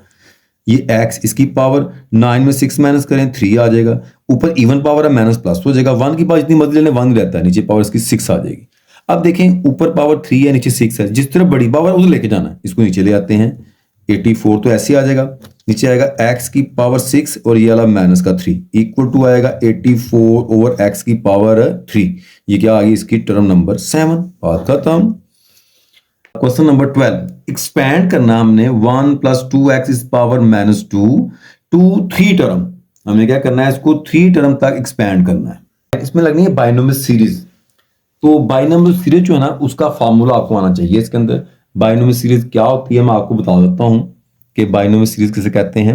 ये x, इसकी पावर 9 में 6 माइनस करें 3 आ जाएगा। ऊपर इवन पावर है, माइनस प्लस हो जाएगा। 1 की पावर जितनी मर्जी लेने 1 रहता है, नीचे पावर इसकी 6 आ जाएगी। अब देखें ऊपर पावर 3 है, नीचे 6 है, जिस तरह बड़ी पावर उधर लेके जाना है। इसको नीचे ले आते हैं, 84 तो ऐसे आ जाएगा, नीचे आएगा x की पावर 6 और ये वाला माइनस का 3 इक्वल टू आएगा 84 ओवर x की पावर 3। ये क्या आ गई, इसकी टर्म नंबर 7। बात खत्म। क्वेश्चन नंबर 12, एक्सपैंड करना हमने 1 plus 2x is power minus 2 to 3 term. हमने क्या करना है, इसको 3 टर्म तक एक्सपैंड करना है। इसमें लगनी है बाइनोमियल सीरीज। तो बाइनोमियल सीरीज जो है ना, उसका फार्मूला आपको आना चाहिए। इसके अंदर बाइनोमियल सीरीज क्या होती है मैं आपको बता देता हूं कि बाइनोमियल सीरीज किसे कहते हैं।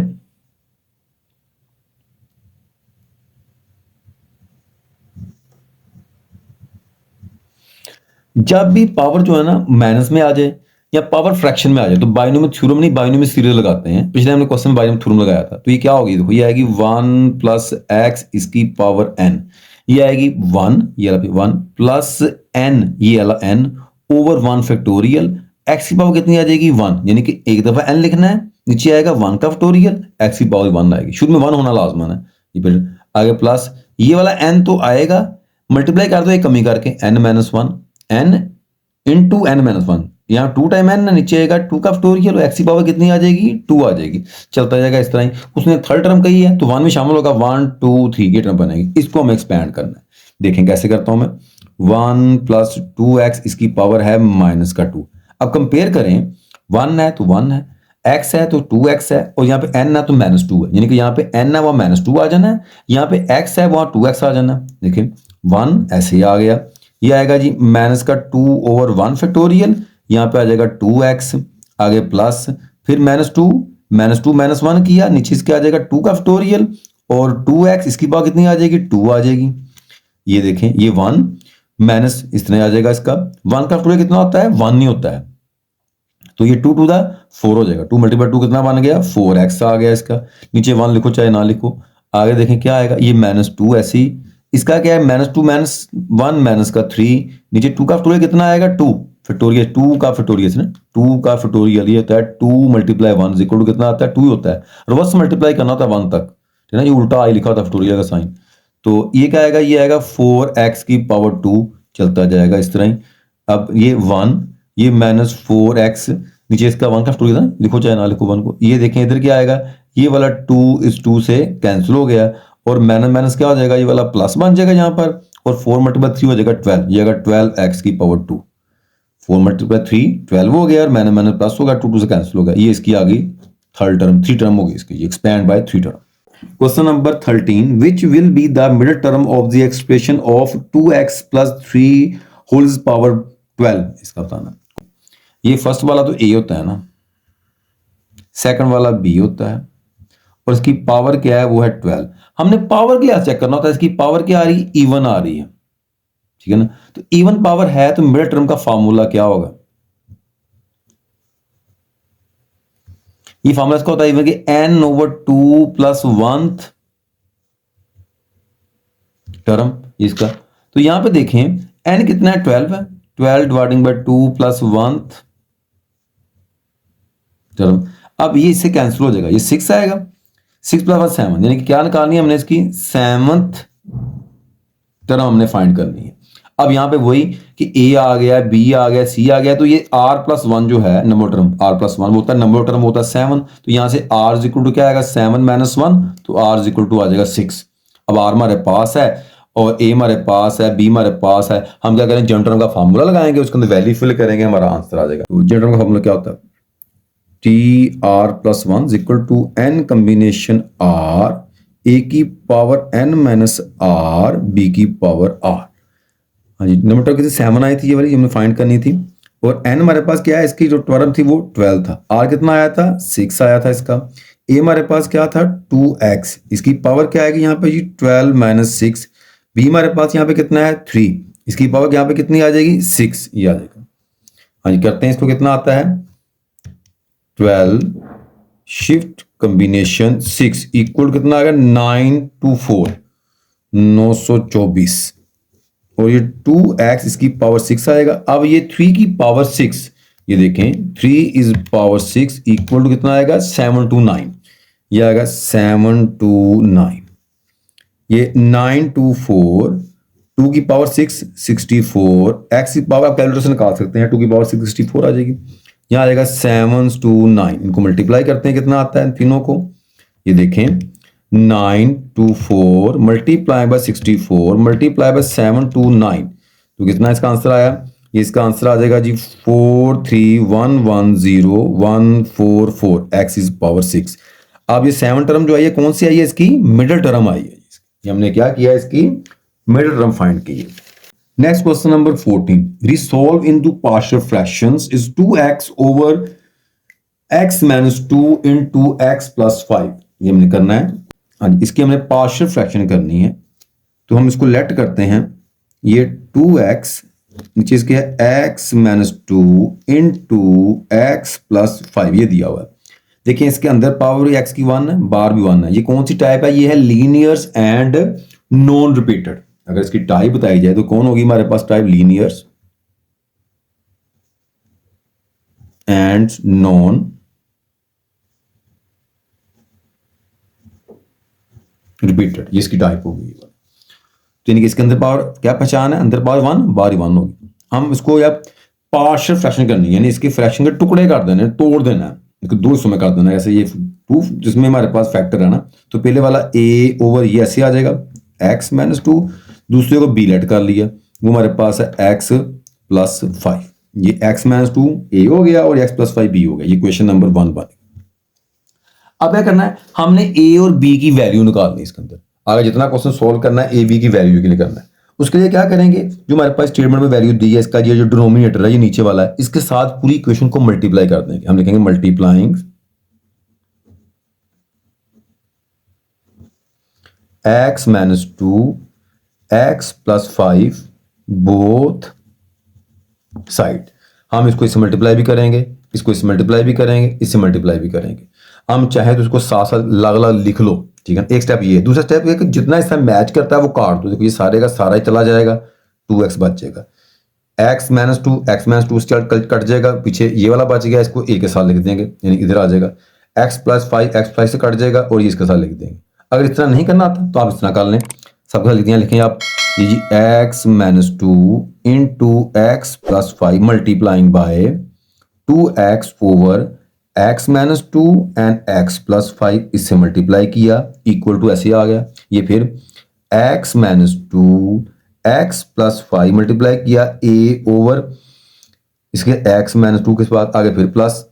जब भी पावर जो है ना माइनस में आ जाए या पावर फ्रैक्शन में आ जाए तो बाइनोमियल थ्योरम नहीं, बाइनोमियल सीरीज लगाते हैं। पिछले हमने क्वेश्चन में बाइनोमियल थ्योरम लगाया था। तो ये क्या होगी, देखो ये आएगी 1 प्लस x इसकी पावर n, ये आएगी 1, ये वाला 1 प्लस n, ये वाला n ओवर 1 फैक्टोरियल। x की पावर कितनी आ जाएगी, 1, यानी कि एक दफा n लिखना है, नीचे आएगा 1 का फैक्टोरियल, x की पावर 1 आएगी। शुरू में 1 होना लाजमन है। ये फिर आगे प्लस ये वाला n तो आएगा, मल्टीप्लाई कर दो एक कमी करके, n minus 1 n into n minus 1, यहाँ 2 टाइम n, नीचे आएगा 2 का फैक्टोरियल और x की पावर कितनी आ जाएगी, 2 आ जाएगी। चलता जाएगा इस तरह ही। उसने थर्ड टर्म कही है तो 1 में शामिल होगा, 1 2 3 की टर्म बनेगी। इसको हमें एक्सपैंड करना है। देखें कैसे करता हूं मैं, 1 प्लस 2x इसकी पावर है माइनस का 2। अब कंपेयर करें, 1 है तो 1 है, x है तो 2x है, और यहाँ पे n है तो माइनस 2 है, यानी कि यहाँ पे n है वहां माइनस 2 आ जाना है, यहाँ पे x है वहां 2x आ जाना है। देखिए 1 ऐसे ही आ गया, ये आएगा जी माइनस का 2 ओवर 1 फैक्टोरियल, यहाँ पे आ जाएगा 2x, आगे प्लस, फिर माइनस 2 माइनस 2 माइनस 1 किया, नीचे इसके आ जाएगा 2 का फैक्टोरियल और 2x, इसकी पावर कितनी आ जाएगी, 2 आ जाएगी। ये देखें ये 1 माइनस इस तरह आ जाएगा, इसका 1 का फैक्टोरियल कितना होता है, 1 नहीं होता है, तो ये 2 टू द 4 हो जाएगा। 2 मल्टीप्लाई 2 कितना बन गया, 4x आ गया इसका। नीचे 1 लिखो चाहे ना लिखो। आगे देखें क्या आएगा, ये माइनस 2 ऐसी, इसका क्या है माइनस 2 माइनस 1 माइनस का 3, नीचे 2 का फैक्टोरियल कितना आएगा, 2 फैक्टोरियल, 2 का फैक्टोरियल ना, 2 का फैक्टोरियल ये होता है 2 मल्टीप्लाई 1 इक्वल टू कितना आता है, 2 ही होता है। रिवर्स मल्टीप्लाई करना होता है 1 तक, ठीक है ना, ये उल्टा आई लिखा होता है फैक्टोरियल का साइन। तो ये क्या आएगा, ये आएगा 4x की पावर 2, चलता जाएगा इस तरह ही। अब ये 1, ये माइनस 4x, नीचे इसका 1 का फैक्टोरियल ना, लिखो चाहे ना लिखो 1 को। ये देखें इधर क्या आएगा, ये वाला 2 इस 2 से कैंसिल हो गया और माइनस माइनस क्या हो जाएगा, ये वाला प्लस बन जाएगा यहाँ पर, और 4 मल्टीप्लाई 3 हो जाएगा 12, ये आएगा 12x की पावर 2। 4 मल्टीप्लाई 3 12 हो गया और माइनस माइनस प्लस होगा, 2 2 से कैंसिल होगा। ये इसकी आ गई थर्ड टर्म, 3 टर्म होगी इसकी, expand by 3 term. Question number 13, which will be the middle term of the expression of 2x plus 3 whole power 12, इसका बताना। ये फर्स्ट वाला तो a होता है ना, सेकंड वाला b होता है, और इसकी पावर क्या है, वो है 12। हमने पावर के लिए चेक करना होता है, इसकी पावर क्या आ रही है, इवन आ रही है, ठीक है ना। तो इवन पावर है तो मिडिल टर्म का फार्मूला क्या होगा, ये फार्मूला इसका होता है इवन कि n ओवर 2 प्लस 1 टर्म इसका। तो यहां पे देखें n कितना है, 12 है, 12 डिवाइडिंग बाय 2 प्लस 1 टर्म। अब ये इससे कैंसिल हो जाएगा, ये 6 आएगा, 6 प्लस 7, यानी कि क्या निकालनी है हमने, इसकी 7th टर्म हमने फाइंड करनी है। अब यहां पे वही कि a आ गया, b आ गया, c आ गया, तो ये r प्लस 1 जो है नंबर टर्म, r प्लस 1 होता है, नंबर टर्म होता है 7, तो यहां से r इज इक्वल टू क्या आएगा, 7 माइनस 1, तो r इज इक्वल टू आ जाएगा 6। अब r हमारे पास है और a हमारे पास है, b हमारे पास है, हम क्या करें, जनरल टर्म का फार्मूला लगाएंगे, उसके अंदर वैल्यू फिल करेंगे, हमारा आंसर आ जाएगा। तो जनरल टर्म का फार्मूला क्या होता है, tr plus 1 is equal to n combination r, a की power n minus r, b की पावर r। हाँ जी, नंबर टर्म कितनी 7 आई थी, ये वाली हमने फाइंड करनी थी। और n हमारे पास क्या है, इसकी जो टर्म थी वो 12 था। r कितना आया था, 6 आया था इसका। a हमारे पास क्या था, 2x, इसकी पावर क्या आएगी यहाँ पे जी, 12 माइनस 6। b हमारे पास यहाँ पे कितना है, 3, इसकी पावर यहाँ पे कितनी आ जाएगी, 6, ये आ जाएगा। हाँ जी, करते हैं इसको, कितना आता है, 12 शिफ्ट कॉम्बिनेशन 6 इक्वल कितना आ गया, 9 to 4, 924। और ये 2x इसकी पावर 6 आएगा। अब ये 3 की पावर 6, ये देखें 3 इज पावर 6 इक्वल टू कितना आएगा, 7 to 9, ये आएगा 7 to 9। ये 9 to 4, 2 की पावर 6 64, x की पावर आप कैलकुलेशन निकाल सकते हैं, 2 की पावर 6 64 आ जाएगी। यहाँ आ जाएगा 7 to 9, इनको मल्टीप्लाई करते हैं, कितना आता है तीनों को, ये देखें 9 to 4 multiply by 64 multiply by 7 to 9, तो कितना इसका आंसर आया, ये इसका आंसर आ जाएगा जी 43110,144, x इज पावर 6। अब ये 7 टर्म जो आई है कौन सी आई है, इसकी मिडिल टर्म आई है। ये हमने क्या किया, इसकी मिडिल टर्म फाइंड की है। Next question number 14, resolve into partial fractions is 2x over x minus 2 into x plus 5, ये हमने करना है। हाँ, इसकी हमने पार्शियल फ्रैक्शन करनी है, तो हम इसको लेट करते हैं, ये 2x नीचे इसके है x minus 2 into x plus 5, ये दिया हुआ है। देखिए इसके अंदर पावर x की 1 है, बाहर भी 1 है। ये कौन सी टाइप है, ये है लीनियर्स एंड नॉन रिपीटेड। अगर इसकी टाइप बताई जाए तो कौन होगी हमारे पास टाइप, लीनियर्स एंड नॉन रिपीटेड, ये इसकी टाइप होगी। तो यानी कि इसके अंदर पावर क्या पहचान है, अंदर पावर 1 बाहर ही 1 होगी। हम इसको या पार्शियल फ्रैक्शन करनी है, यानी इसके फ्रैक्शन के टुकड़े कर देने, तोड़ देना है, इसको दो हिस्सों में कर देना है। ऐसे ये प्रूफ जिसमें हमारे पास फैक्टर है ना, तो पहले वाला a ओवर ये ऐसे आ जाएगा x माइनस 2, दूसरे को b लेट कर लिया, वो हमारे पास है x प्लस 5, ये x माइनस 2 a हो गया और x प्लस 5 b हो गया। ये क्वेश्चन नंबर 1 बन। अब क्या करना है, हमने a और b की वैल्यू निकालनी है इसके अंदर। आगे जितना क्वेश्चन सॉल्व करना है a b की वैल्यू के लिए करना है। उसके लिए क्या करेंगे, जो हमारे पास स्टेटमेंट में वैल्यू दी है, इसका ये जो डिनोमिनेटर है ये नीचे वाला है, इसके साथ पूरी इक्वेशन को मल्टीप्लाई कर देंगे। हम लिखेंगे multiplying x minus 2 x plus 5 both side. हम इसको इससे मल्टीप्लाई भी करेंगे, इसको इससे मल्टीप्लाई भी करेंगे, इससे मल्टीप्लाई भी करेंगे। हम चाहे तो इसको साथ साथ अलग अलग लिख लो, ठीक है। एक स्टेप ये है। दूसरा स्टेप ये कि जितना इसका मैच करता है वो काट दो। देखो ये सारे का सारा ही चला जाएगा, 2x बच जाएगा। x माइनस 2 से कट जाएगा, पीछे ये वाला बच गया, इसको a के साथ लिख देंगे, यानी इधर आ जाएगा। x प्लस 5 x 5 से कट जाएगा और ये इसके साथ लिख देंगे। अगर इस तरह नहीं करना आता तो आप इस तरह कर लें, सबका लिख दिया, लिखें आप ये जी x minus 2 into x plus 5 multiplying by 2x over x minus 2 and x plus 5, इससे मल्टीप्लाई किया इक्वल टू ऐसे आ गया। ये फिर x minus 2 x plus 5 multiply किया a ओवर इसके x माइनस 2 के बाद आगे फिर प्लस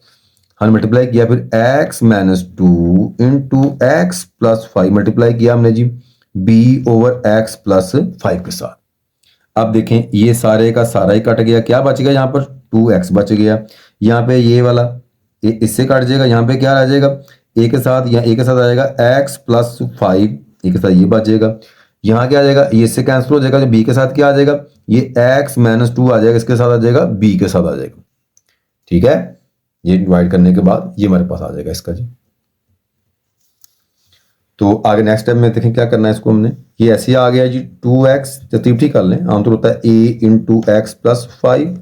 हमने मल्टीप्लाई किया, फिर x minus 2 into x plus 5 multiply किया हमने जी b ओवर x प्लस 5 के साथ। अब देखें ये सारे का सारा ही कट गया, क्या बच गया यहाँ पर, 2x बच गया। यहाँ पे ये वाला इससे कट जाएगा, यहाँ पे क्या आ जाएगा, a के साथ, यहाँ a के साथ आ जाएगा x प्लस 5, a के साथ ये बच जाएगा। यहाँ क्या आ जाएगा, ये इससे कैंसिल हो जाएगा, जो b के साथ क्या आ जाएगा, ये x माइनस 2 आ जाएगा, इसके साथ आ जाएगा b के साथ आ जाएगा, ठीक है। ये डिवाइड करने के बाद ये हमारे पास आ जाएगा इसका जी। तो आगे नेक्स्ट स्टेप में देखें क्या करना है इसको हमने, ये ऐसे आ गया जी 2x, तरतीब ठीक कर लें, आमतौर होता है a into x plus 5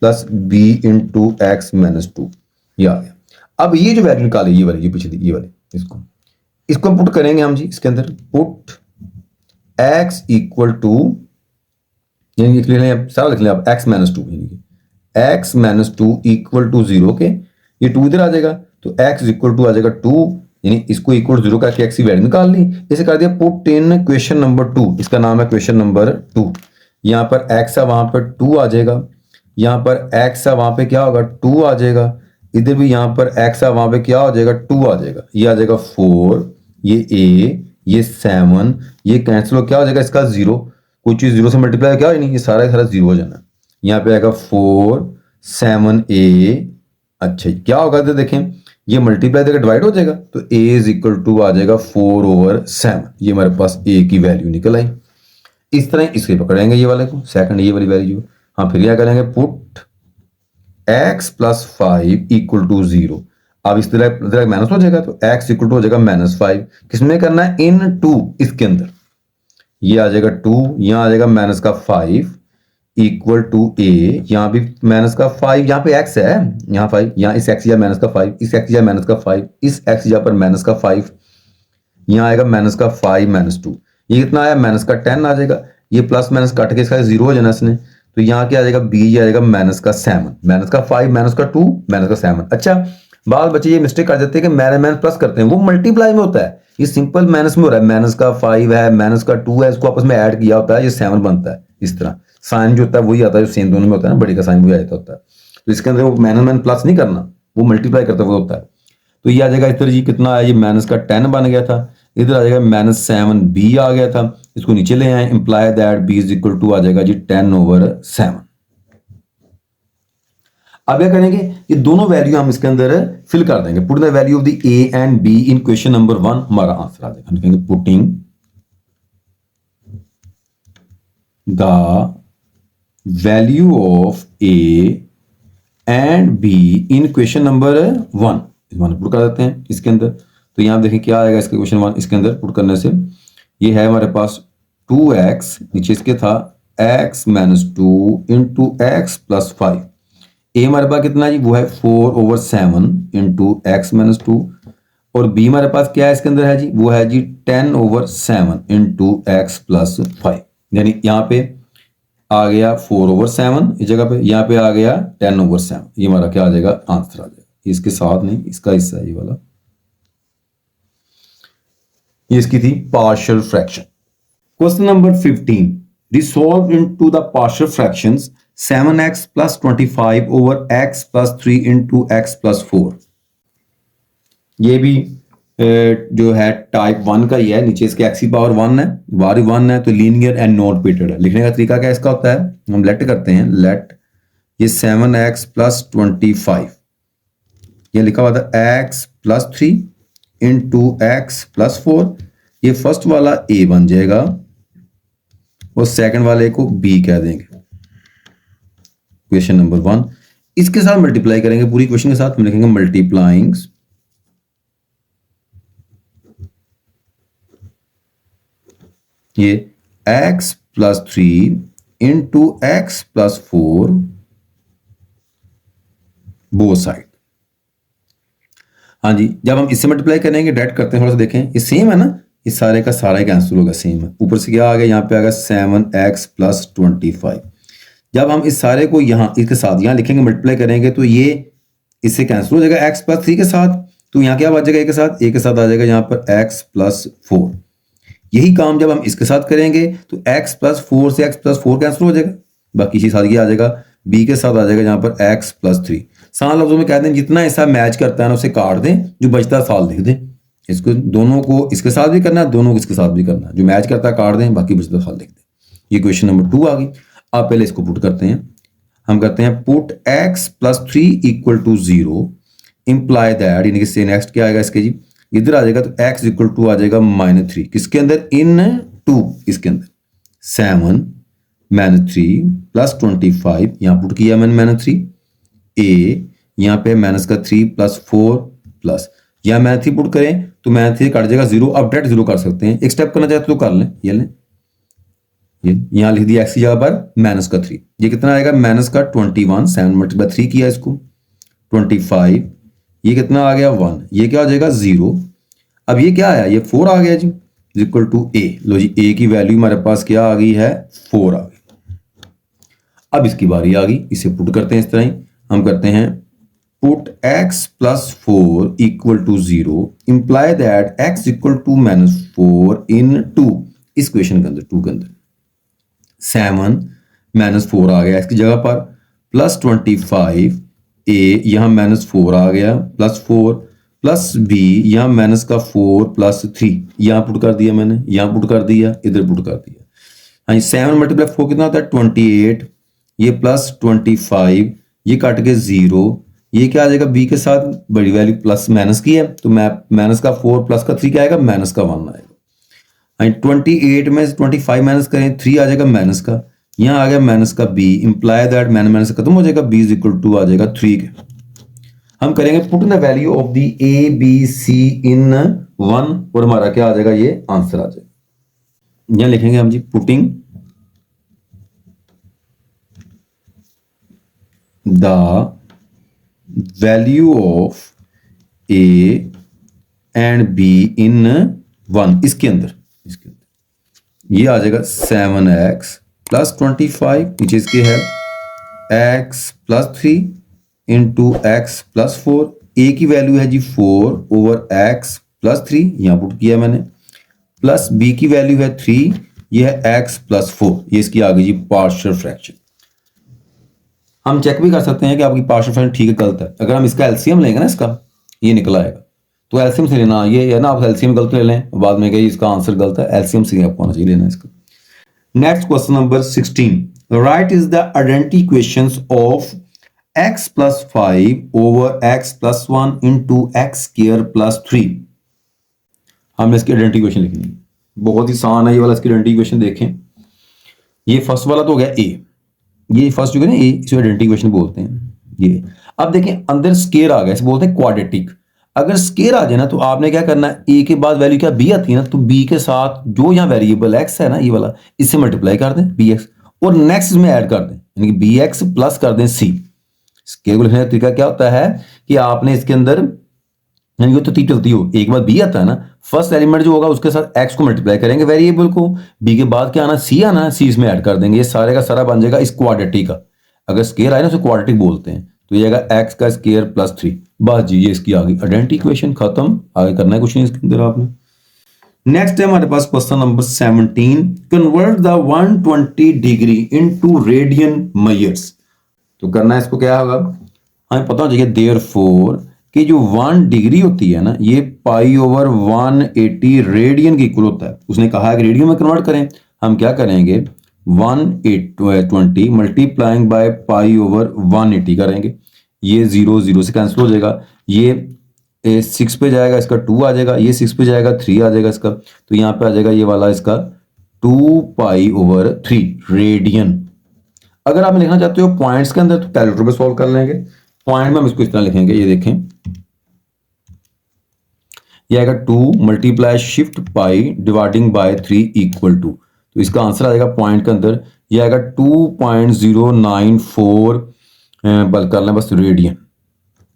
plus b into x minus 2, ये आ गया। अब ये जो वैल्यू निकाले, ये वाली, ये पीछे ये वाली, इसको हम पुट करेंगे हम जी इसके अंदर, पुट x इक्वल टू, यानी लिख लें सारा लिख लें आप x माइनस 2, यानी x माइनस 2 इक्वल टू 0 के, ये 2 इधर आ जाएगा, तो x इक्वल टू आ जाएगा 2, यानी इसको इक्वल 0 करके x की वैल्यू निकाल ली। इसे कर दिया पुट इन क्वेश्चन नंबर 2, इसका नाम है क्वेश्चन नंबर 2। यहाँ पर x है, वहां पर 2 आ जाएगा, यहाँ पर x है, वहां पे क्या होगा, 2 आ जाएगा, इधर भी यहाँ पर x है, वहां पे क्या हो जाएगा, 2 आ जाएगा, ये आ जाएगा 4, ये a, ये 7, ये कैंसिल हो क्या हो जाएगा इसका 0, कोई चीज़ जीरो से मल्टीप्लाई क्या हो नहीं, ये सारा का सारा जीरो हो जाना। यहाँ पे आएगा 4 7a। अच्छा क्या होगा तो देखें, ये मल्टीप्लाई देकर डिवाइड हो जाएगा तो a इज इक्वल टू आ जाएगा 4/7। ये हमारे पास a की वैल्यू निकल आई। इस तरह इसके पकड़ेंगे ये वाले को, सेकंड ये वाली वैल्यू। हाँ फिर क्या करेंगे, put x plus 5 equal to 0। अब इस तरह माइनस हो जाएगा तो x इक्वल टू हो जाएगा -5। किसमें करना है, इन टू, इसके अंदर। ये आ जाएगा 2, यहां आ जाएगा माइनस का 5 इक्वल टू a, यहां भी माइनस का 5, यहां पे x है, यहां 5, यहां इस x या माइनस का 5, इस x या माइनस का 5, इस x या पर माइनस का 5, यहां आएगा माइनस का 5 -2। ये कितना आया, माइनस का 10 आ जाएगा। ये प्लस माइनस कट के इसका 0 हो जाना इसने, तो यहाँ क्या आ जाएगा, b आ जाएगा माइनस का 7, माइनस का 5 माइनस का 2 माइनस का 7। अच्छा बाल बच्चे ये मिस्टेक कर देते हैं कि माइनस प्लस करते हैं, वो मल्टीप्लाई में होता है, ये सिंपल माइनस में हो रहा है। माइनस का 5 है, माइनस का 2 है, इसको आपस में ऐड किया होता है, ये 7 बनता है। इस तरह साइन जो होता है वही आता है, जो सेम दोनों में होता है ना, बड़ी का साइन वही आ जाता होता है। तो इसके अंदर वो माइनस प्लस नहीं करना, वो मल्टीप्लाई करते हुए होता है। तो ये आ जाएगा इधर जी कितना आया, ये माइनस का 10 बन गया था, इधर आ जाएगा -7b आ गया था, इसको नीचे ले आए, imply that b is equal to आ जाएगा जी 10/7। अब क्या करेंगे, ये दोनों वैल्यू हम इसके अंदर फिल कर देंगे। Put the value of the a and b in question number 1, हमारा आंसर आ जाएगा। हम लिखेंगे putting the value of a and b in question number 1, put कर देते हैं इसके अंदर। तो यहां देखें क्या आएगा इसके क्वेश्चन 1, इसके अंदर पुट करने से ये है हमारे पास 2x, नीचे इसके था x - 2 इंटू x प्लस 5। ए हमारे पास कितना जी, वो है 4/7 इंटू x - 2, और b हमारे पास क्या है इसके अंदर है जी, वो है जी 10/7 इंटू x प्लस 5। यानी यहाँ पे आ गया 4/7 इस जगह पे, यहाँ पे आ गया 10/7। ये हमारा क्या आ जाएगा, आंसर आ जाएगा। इसके साथ नहीं, इसका हिस्सा है ये वाला। ये इसकी थी partial fraction. Question number 15, resolve into the partial fractions 7x + 25 over x + 3 into x + 4। ये भी जो है टाइप 1 का ही है, नीचे इसके x की पावर 1 है, बार 1 है, तो लीनियर एंड नॉट रिपीटेड है। लिखने का तरीका क्या इसका होता है, हम लेट करते हैं, लेट ये 7x + 25, ये लिखा हुआ था x + 3 इंटू x + 4। ये फर्स्ट वाला a बन जाएगा और सेकंड वाले को b कह देंगे। क्वेश्चन नंबर 1 इसके साथ मल्टीप्लाई करेंगे, पूरी क्वेश्चन के साथ हम लिखेंगे मल्टीप्लाइंग ये x + 3 into x + 4 both side. हाँ जी, जब हम इससे मल्टीप्लाई करेंगे, डायरेक्ट करते हैं, थोड़ा सा देखें, ये सेम है ना, इस सारे का सारा कैंसिल होगा, सेम है। ऊपर से क्या आ गया, यहाँ पे आ गया 7x + 25। जब हम इस सारे को यहाँ इसके साथ यहाँ लिखेंगे, मल्टीप्लाई करेंगे, तो ये इससे कैंसिल हो जाएगा x + 3 के साथ, तो यहाँ क्या बच जाएगा, a के साथ आ जाएगा यहाँ पर x + 4। यही काम जब हम इसके साथ करेंगे तो x + 4 से x + 4 कैंसिल हो जाएगा, बाकी इसी साथ ये आ जाएगा, b के साथ आ जाएगा यहाँ पर x + 3। सान लफ्जों में कह दें जितना ऐसा मैच करता है ना उसे काट दें, जो बचता साल लिख दें। इसको दोनों को इसके साथ भी करना है, दोनों को इसके साथ भी करना है, जो मैच करता है काट दें, बाकी बचता साल लिख दें। ये क्वेश्चन नंबर 2 आ गई। आप पहले इसको पुट करते हैं, हम करते हैं पुट x + 3 = 0 इंप्लाई दैट, यानी कि से नेक्स्ट क्या आएगा इसके जी, इधर आ जाएगा तो x = आ जाएगा -3, किसके अंदर, इन टू, इसके अंदर 7 -3 + 25, यहाँ पुट किया मैंने -3, a यहाँ पे -3 + 4 प्लस, यहाँ -3 पुट करें तो -3 कट जाएगा 0। अब डायरेक्ट 0 कर सकते हैं, एक स्टेप करना चाहते तो कर लें, ये लें, ये यहाँ लिख दिया x की जगह पर -3। ये कितना आएगा, -21, 7 × 3 किया इसको 25, ये कितना आ गया 1, ये क्या हो जाएगा 0। अब ये क्या आया, ये 4 आ गया जी, = a। लो जी, a की वैल्यू हमारे पास क्या आ गई है, 4 आ गई। अब इसकी बारी आ गई, इसे पुट करते हैं इस तरह ही, हम करते हैं put x + 4 = 0 imply that x = -4 इन 2, इस क्वेश्चन के अंदर 2 के अंदर 7 -4 आ गया इसकी जगह पर, प्लस 25 a यहाँ -4 आ गया, +4 प्लस b यहाँ -4 + 3, यहाँ पुट कर दिया मैंने, यहाँ पुट कर दिया, इधर पुट कर दिया। हाँ जी, 7 मल्टीप्लाई 4 कितना होता है 28, ये प्लस 25, ये काट के 0, ये क्या आ जाएगा बी के साथ बड़ी वैल्यू प्लस माइनस की है, तो माइनस का 4 प्लस का 3 क्या आएगा माइनस का 1 आएगा। हाँ 28 में 25 माइनस करें 3 आ जाएगा माइनस का, यहाँ आ गया माइनस का बी, इंप्लाई दैट माइनस खत्म हो जाएगा, बी इज इक्वल टू आ जाएगा 3 के। हम करेंगे put in the value of the a b c in 1 और हमारा क्या आ जाएगा ये आंसर आ जाएगा। यहां लिखेंगे हम जी putting the value of a and b in 1, इसके अंदर ये आ जाएगा 7x प्लस 25, नीचे इसके है x plus 3 into x plus 4, ए की वैल्यू है जी 4 ओवर x प्लस 3, यहां पुट किया मैंने, प्लस बी की वैल्यू है 3, ये है x प्लस 4, ये इसकी आ गई जी पार्शियल फ्रैक्शन। हम चेक भी कर सकते हैं कि आपकी पार्शियल फ्रैक्शन ठीक है गलत है। अगर हम इसका एलसीएम लेंगे ना, इसका ये निकल आएगा, तो एलसीएम से लेना, ये है ना, आप एलसीएम गलत ले लें बाद में कहीं इसका आंसर गलत है, एलसीएम से आपको आना चाहिए लेना इसका। Next question number 16, right is the identity equations of x plus 5 over x plus 1 into x square plus 3। हमने इसकी आइडेंटिटी इक्वेशन लिखनी है, बहुत ही आसान है ये वाला। इसकी आइडेंटिटी इक्वेशन देखें, ये फर्स्ट वाला तो हो गया ए, ये फर्स्ट जो है ना ए, इसे आइडेंटिटी इक्वेशन बोलते हैं ये। अब देखें अंदर स्केयर आ गया, इसे बोलते हैं क्वाड्रेटिक। अगर स्केयर आ जाए ना तो आपने क्या करना है, ए के बाद वैल्यू क्या बी आती है ना, तो बी के साथ जो यहाँ वेरिएबल एक्स है ना ये वाला, इससे मल्टीप्लाई कर दें बी एक्स, और नेक्स्ट में ऐड कर दें, यानी कि बी एक्स प्लस कर दें सी। स्केयर को लिखने का तरीका क्या होता है कि आपने इसके अंदर यानी तो तीन चलती हो, एक बार बी आता है ना, फर्स्ट एलिमेंट जो होगा उसके साथ एक्स को मल्टीप्लाई करेंगे वेरिएबल को, बी के बाद क्या आना सी आना, सी इसमें ऐड कर देंगे, ये सारे का सारा बन जाएगा इस क्वाड्रेटिक का। अगर स्केयर आए ना उसे क्वाड्रेटिक बोलते हैं, तो ये आएगा एक्स का स्केयर प्लस 3। बस जी ये इसकी आ गई आइडेंटिटी इक्वेशन, खत्म, आगे करना है कुछ नहीं इसके अंदर आपने। नेक्स्ट है हमारे पास question number 17, convert the 120 degree into radian measures. तो करना है इसको क्या होगा, हमें पता हो जाएगा देयरफॉर कि जो 1 डिग्री होती है ना ये पाई ओवर 180 रेडियन के इक्वल होता है। उसने कहा है कि रेडियन में कन्वर्ट करें, हम क्या करेंगे 120 मल्टीप्लाइंग बाय पाई ओवर 180 करेंगे, ये 0 0 से कैंसिल हो जाएगा, ये 6 पे जाएगा, इसका 2 आ जाएगा, ये 6 पे जाएगा 3 आ जाएगा इसका, तो यहाँ पे आ जाएगा ये वाला इसका 2 पाई ओवर 3 रेडियन। अगर आप लिखना चाहते हो पॉइंट्स के अंदर तो कैलकुलेटर पे सॉल्व कर लेंगे, पॉइंट में हम इसको इस तरह लिखेंगे, ये देखें ये आएगा 2 multiply shift pi dividing by 3 equal to, तो इसका आंसर आएगा पॉइंट के अंदर ये आएगा 2.094 बल कर लें बस रेडियन।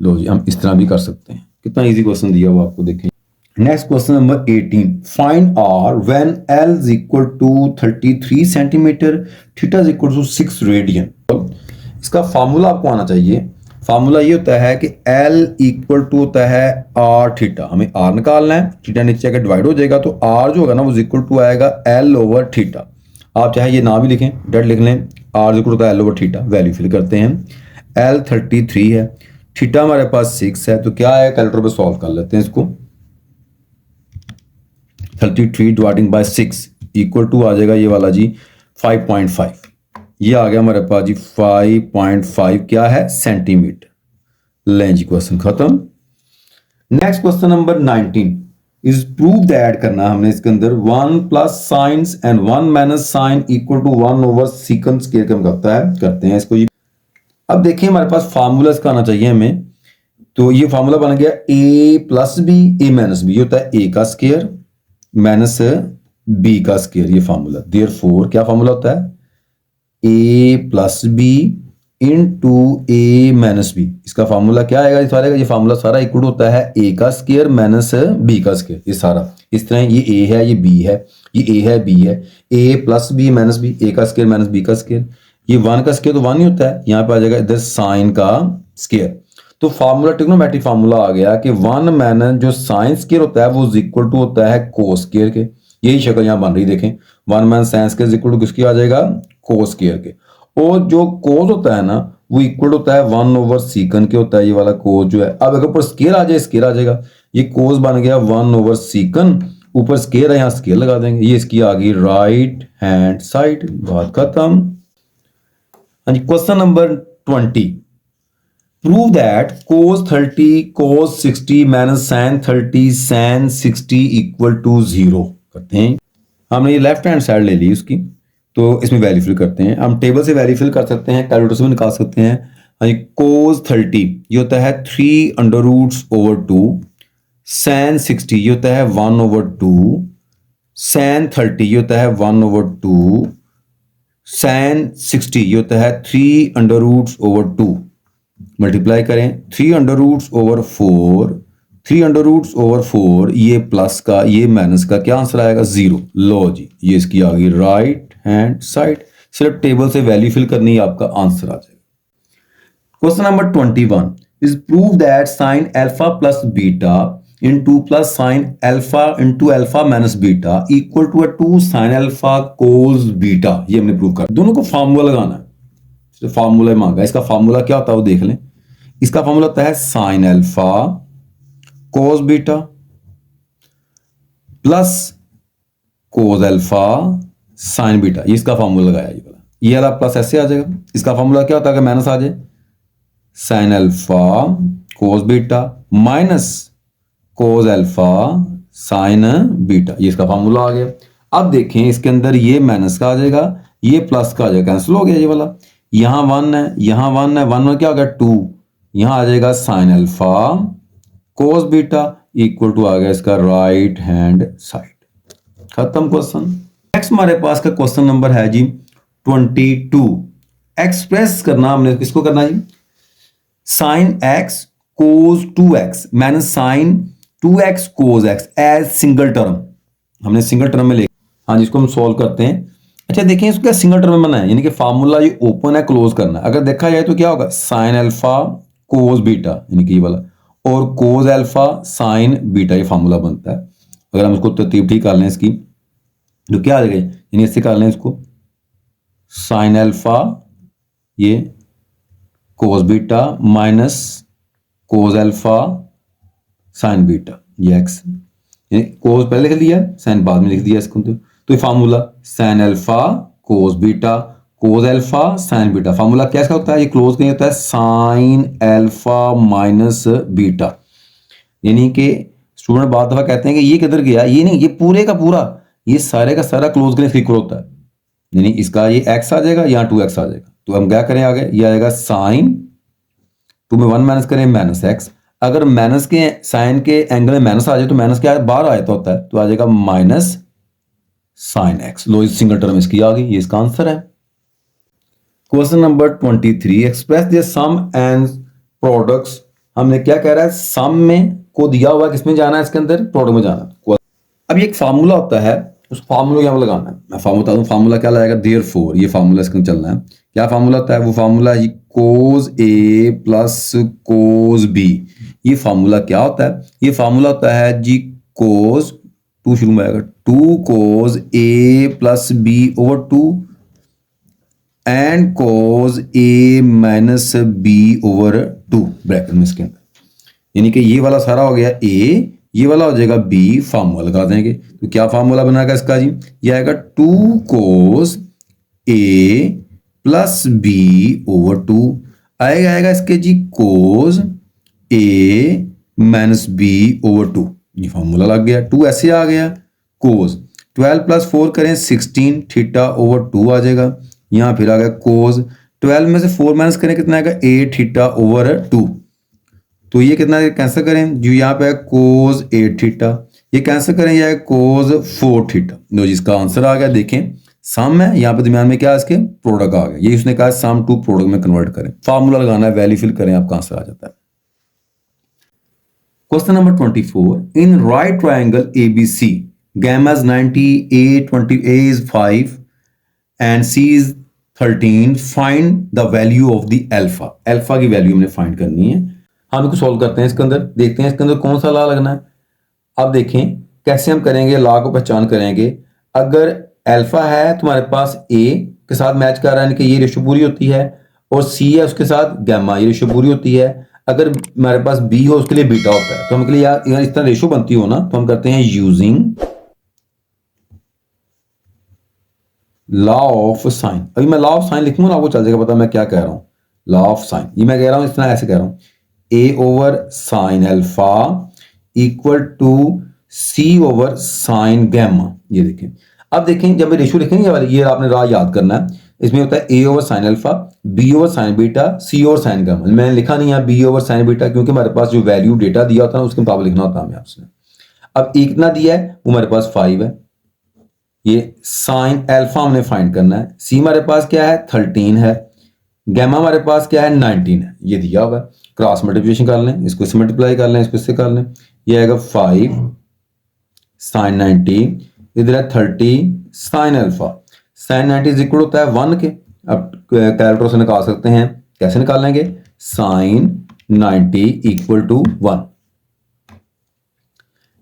लो जी हम इस तरह भी कर सकते हैं, कितना इजी क्वेश्चन दिया वो आपको देखें। Next question number 18, find R when L is equal to 33 centimetre, theta is equal to 6 radian. इसका फार्मूला आपको आना चाहिए, फार्मूला ये होता है कि L इक्वल टू होता है R थीटा, हमें R निकालना है, थीटा नीचे आकर डिवाइड हो जाएगा तो R जो होगा ना वो इक्वल टू आएगा L ओवर थीटा। आप चाहे ये ना भी लिखें, डेट लिख लें, R इक्वल होता है L over theta, value fill करते हैं, L 33 है, थीटा हमारे पास 6 है, तो क्या है कैलकुलेटर पे सॉल्व कर लेते हैं इसको। 33 डिवाइडिंग बाय 6 इक्वल टू आ जाएगा ये वाला जी 5.5, ये आ गया हमारे पास जी 5.5 क्या है सेंटीमीटर। लें जी क्वेश्चन खत्म। Next question number 19 is prove that करना हमने इसके अंदर 1 plus sine and 1 minus sine equal to 1 over secant square कम करते हैं इसको। अब देखिए हमारे पास फार्मूला इसका आना चाहिए हमें, तो ये फार्मूला बन गया a plus B A minus B, होता है a का स्क्वायर माइनस b का स्क्वायर, ये फार्मूला। देयरफॉर क्या फार्मूला होता है a plus B into A minus B, इसका फार्मूला क्या आएगा इस वाले का, ये फार्मूला सारा इक्वल होता है a का स्क्वायर माइनस b का स्क्वायर, ये सारा इस तरह, ये a है ये b है, ये a है b है, a plus B minus B, a का स्क्वायर माइनस b का स्क्वायर, ये 1 का स्क्वायर तो 1 ही होता है, यहाँ पे आ जाएगा इधर साइन का स्क्वायर। तो फार्मूला ट्रिग्नोमेट्रिक फार्मूला आ गया कि 1 माइनस जो साइन स्क्वायर होता है वो इक्वल टू होता है कोस स्क्वायर के, यही शक्ल यहाँ बन रही देखें, 1 minus sine square equal to किसकी आ जाएगा कोस स्क्वायर के, और जो कोस होता है ना वो इक्वल होता है 1 ओवर सीकन के होता है, ये वाला कोस जो है। अब अगर ऊपर स्क्वायर आ जाए स्क्वायर आ जाएगा, ये कोस बन गया 1 ओवर सीकन ऊपर स्केयर है, यहाँ स्केयर लगा देंगे, ये इसकी आ गई राइट हैंड साइड, बात खत्म। हाँ जी, question number 20, prove that cos 30 cos 60 minus sin 30 sin 60 equal to 0 करते हैं। हमने ये लेफ्ट हैंड साइड ले ली उसकी, तो इसमें वैल्यू फिल करते हैं। हम टेबल से वैल्यू फिल कर सकते हैं, कैलकुलेटर से भी निकाल सकते हैं। हाँ जी, cos 30 ये होता है 3√2, sin 60 ये होता है 1/2, sin 30 ये होता है 1/2, sin 60 ये होता है 3√2। मल्टीप्लाई करें 3√4, 3√4, ये प्लस का ये माइनस का क्या आंसर आएगा 0। लो जी, ये इसकी आ गई राइट हैंड साइड। सिर्फ टेबल से वैल्यू फिल करनी है, आपका आंसर आ जाएगा। Question number 21 is prove that sine alpha plus beta into plus sin alpha into alpha minus beta equal to 2 sin alpha cos beta। ये हमने प्रूव कर, दोनों को फार्मूला लगाना है, फार्मूला मांगा। इसका फार्मूला क्या होता है वो देख लें। इसका फार्मूला होता है sin alpha cos beta plus cos alpha sin beta, ये इसका फार्मूला लगाया ये वाला प्लस ऐसे आ जाएगा। इसका फार्मूला क्या होता है, माइनस आ जाए sin alpha cos beta minus cos alpha sin beta, ये इसका फार्मूला आ गया। अब देखें इसके अंदर ये माइनस का आ जाएगा, ये प्लस का आ जाएगा, कैंसिल हो गया ये वाला। यहाँ 1 है, यहाँ 1 है, 1 में क्या हो गया 2, यहाँ आ जाएगा sin alpha cos beta equal to आ गया इसका राइट हैंड साइड। खत्म क्वेश्चन। नेक्स्ट हमारे पास का क्वेश्चन नंबर है जी 22। एक्सप्रेस करना हमने किसको करना जी, sin x cos 2x minus sin 2x cos x as single term, हमने सिंगल टर्म में ले। हाँ जी, इसको हम सॉल्व करते हैं। अच्छा देखें इसको सिंगल टर्म में बना है, यानी कि फार्मूला ये ओपन है क्लोज करना है। अगर देखा जाए तो क्या होगा sin अल्फा cos बीटा यानी कि ये वाला, और cos अल्फा sin बीटा, ये फार्मूला बनता है। अगर हम इसको तरतीब ठीक कर लें इसकी तो क्या आ जाएगा, यानी इससे कर लें इसको sin अल्फा ये cos beta minus cos alpha sin beta, ये x cos पहले लिख दिया, sin बाद में लिख दिया इसको। तो ये formula sin alpha cos beta cos alpha sin beta, formula क्या इसका होता है, ये क्लोज नहीं होता है sin अल्फा माइनस बीटा। यानी कि स्टूडेंट बार दफा कहते हैं कि ये किधर गया, ये नहीं, ये पूरे का पूरा, ये सारे का सारा क्लोज करने इक्वल होता है। यानी इसका ये x आ जाएगा, यहाँ 2x आ जाएगा। तो हम क्या करें आगे, ये आएगा sin 2 में 1 माइनस करें माइनस x। अगर माइनस के साइन के एंगल में माइनस आ जाए तो माइनस क्या बाहर आया होता है, तो आ जाएगा माइनस साइन एक्स। लो इस सिंगल टर्म इसकी आ गई, ये इसका आंसर है। Question number 23 express the sum and products. हमने क्या कह रहा है, सम में को दिया हुआ किसमें जाना है, इसके अंदर प्रोडक्ट में जाना है। अब ये एक फार्मूला होता है, उस फार्मूला यहाँ लगाना है। मैं फार्मूला बता दूं, फार्मूला क्या लगाएगा देयरफॉर, ये फार्मूला इसके चलना है। क्या फार्मूला होता है, वो फार्मूला है cos a plus cos b। ये फार्मूला क्या होता है, ये फार्मूला होता है जी cos 2 शुरू में आएगा 2 cos a plus b over 2 and cos a minus b over 2 bracket में इसके अंदर। यानी कि ये वाला सारा हो गया a, ये वाला हो जाएगा b, फार्मूला लगा देंगे। तो क्या फार्मूला बनाएगा इसका जी, ये आएगा 2 cos a plus b over 2 आएगा इसके जी cos a minus b over 2, ये फार्मूला लग गया। 2 ऐसे आ गया, cos 12 प्लस 4 करें 16 थीटा ओवर 2 आ जाएगा। यहाँ फिर आ गया cos 12 में से 4 माइनस करें कितना आएगा 8 थीटा ओवर 2। तो ये कितना कैंसिल करें, जो यहाँ पे है cos 8 थीटा, ये कैंसिल करें, यह है cos 4 थीटा। लो जिसका आंसर आ गया, देखें सम है, यहाँ पे दरमियान में क्या है इसके प्रोडक्ट आ गया। ये उसने कहा सम टू प्रोडक्ट में कन्वर्ट करें, फार्मूला लगाना है, वैल्यू फिल करें, आपका आंसर आ जाता है। Question number 24 in right triangle ABC gamma is 90, A is 5 and C is 13, find the value of the alpha। Alpha की वैल्यू हमने फाइंड करनी है। हम इसको सॉल्व करते हैं, इसके अंदर देखते हैं इसके अंदर कौन सा लॉ लगना है। अब देखें कैसे हम करेंगे, लॉ को पहचान करेंगे। अगर अल्फा है तुम्हारे पास A के साथ मैच कर रहा है, कि ये रेशो पूरी होती है, और C है उसके साथ गैमा, ये रेशो पूरी होती है। अगर हमारे पास B हो उसके लिए बीटा होता है। तो हम के लिए यार इस तरह रेशो बनती हो ना, तो हम करते हैं यूजिंग लॉ ऑफ साइन, अभी मैं लॉ ऑफ साइन लिखूंगा ना आपको चल जाएगा पता मैं क्या कह रहा हूं। लॉ ऑफ साइन ये मैं कह रहा हूं इस तरह ऐसे कह रहा हूं, a over sine alpha equal to c over sine gamma. ये देखें, अब देखें जब रेशियो लिखेंगे ये वाले, ये आपने राह याद करना है। इसमें होता है a over sine alpha, b over sine beta, c over sine gamma. मैंने लिखा नहीं है बी ओवर साइन बीटा क्योंकि हमारे पास जो वैल्यू डेटा दिया होता है उसके मुताबिक लिखना होता है हमें आपसे। अब एक कितना दिया है वो हमारे पास 5 है, ये साइन अल्फा हमने फाइंड करना है। सी हमारे पास क्या है 13 है, गैमा हमारे पास क्या है 19 है, ये दिया हुआ है। क्रॉस मल्टीप्लिकेशन कर लें, इसको इससे मल्टीप्लाई कर लें, इसको इससे कर लें, ये आएगा 5 साइन 19, इधर है 30 sine alpha. Sine 90 is equal होता है 1 के। अब कैलकुलेटर से निकाल सकते हैं, कैसे निकालेंगे, साइन 90 इक्वल टू 1,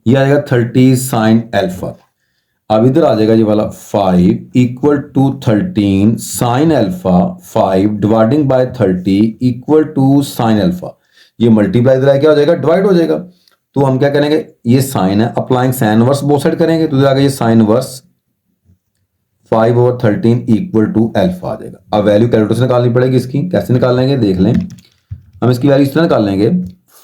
ये आएगा 30 साइन अल्फा। अब इधर आ जाएगा ये वाला 5 equal to 13 sine alpha, 5 dividing by 30 equal to sine alpha. ये मल्टीप्लाई इधर क्या हो जाएगा, डिवाइड हो जाएगा। तो हम क्या करेंगे, ये साइन है, applying sine inverse both side करेंगे, तो इधर आ गया ये sine inverse 5 over 13 equal to alpha आ जाएगा। अब वैल्यू कैलकुलेटर से निकालनी पड़ेगी इसकी, कैसे निकालेंगे देख लें। हम इसकी वैल्यू इस तरह निकाल लेंगे,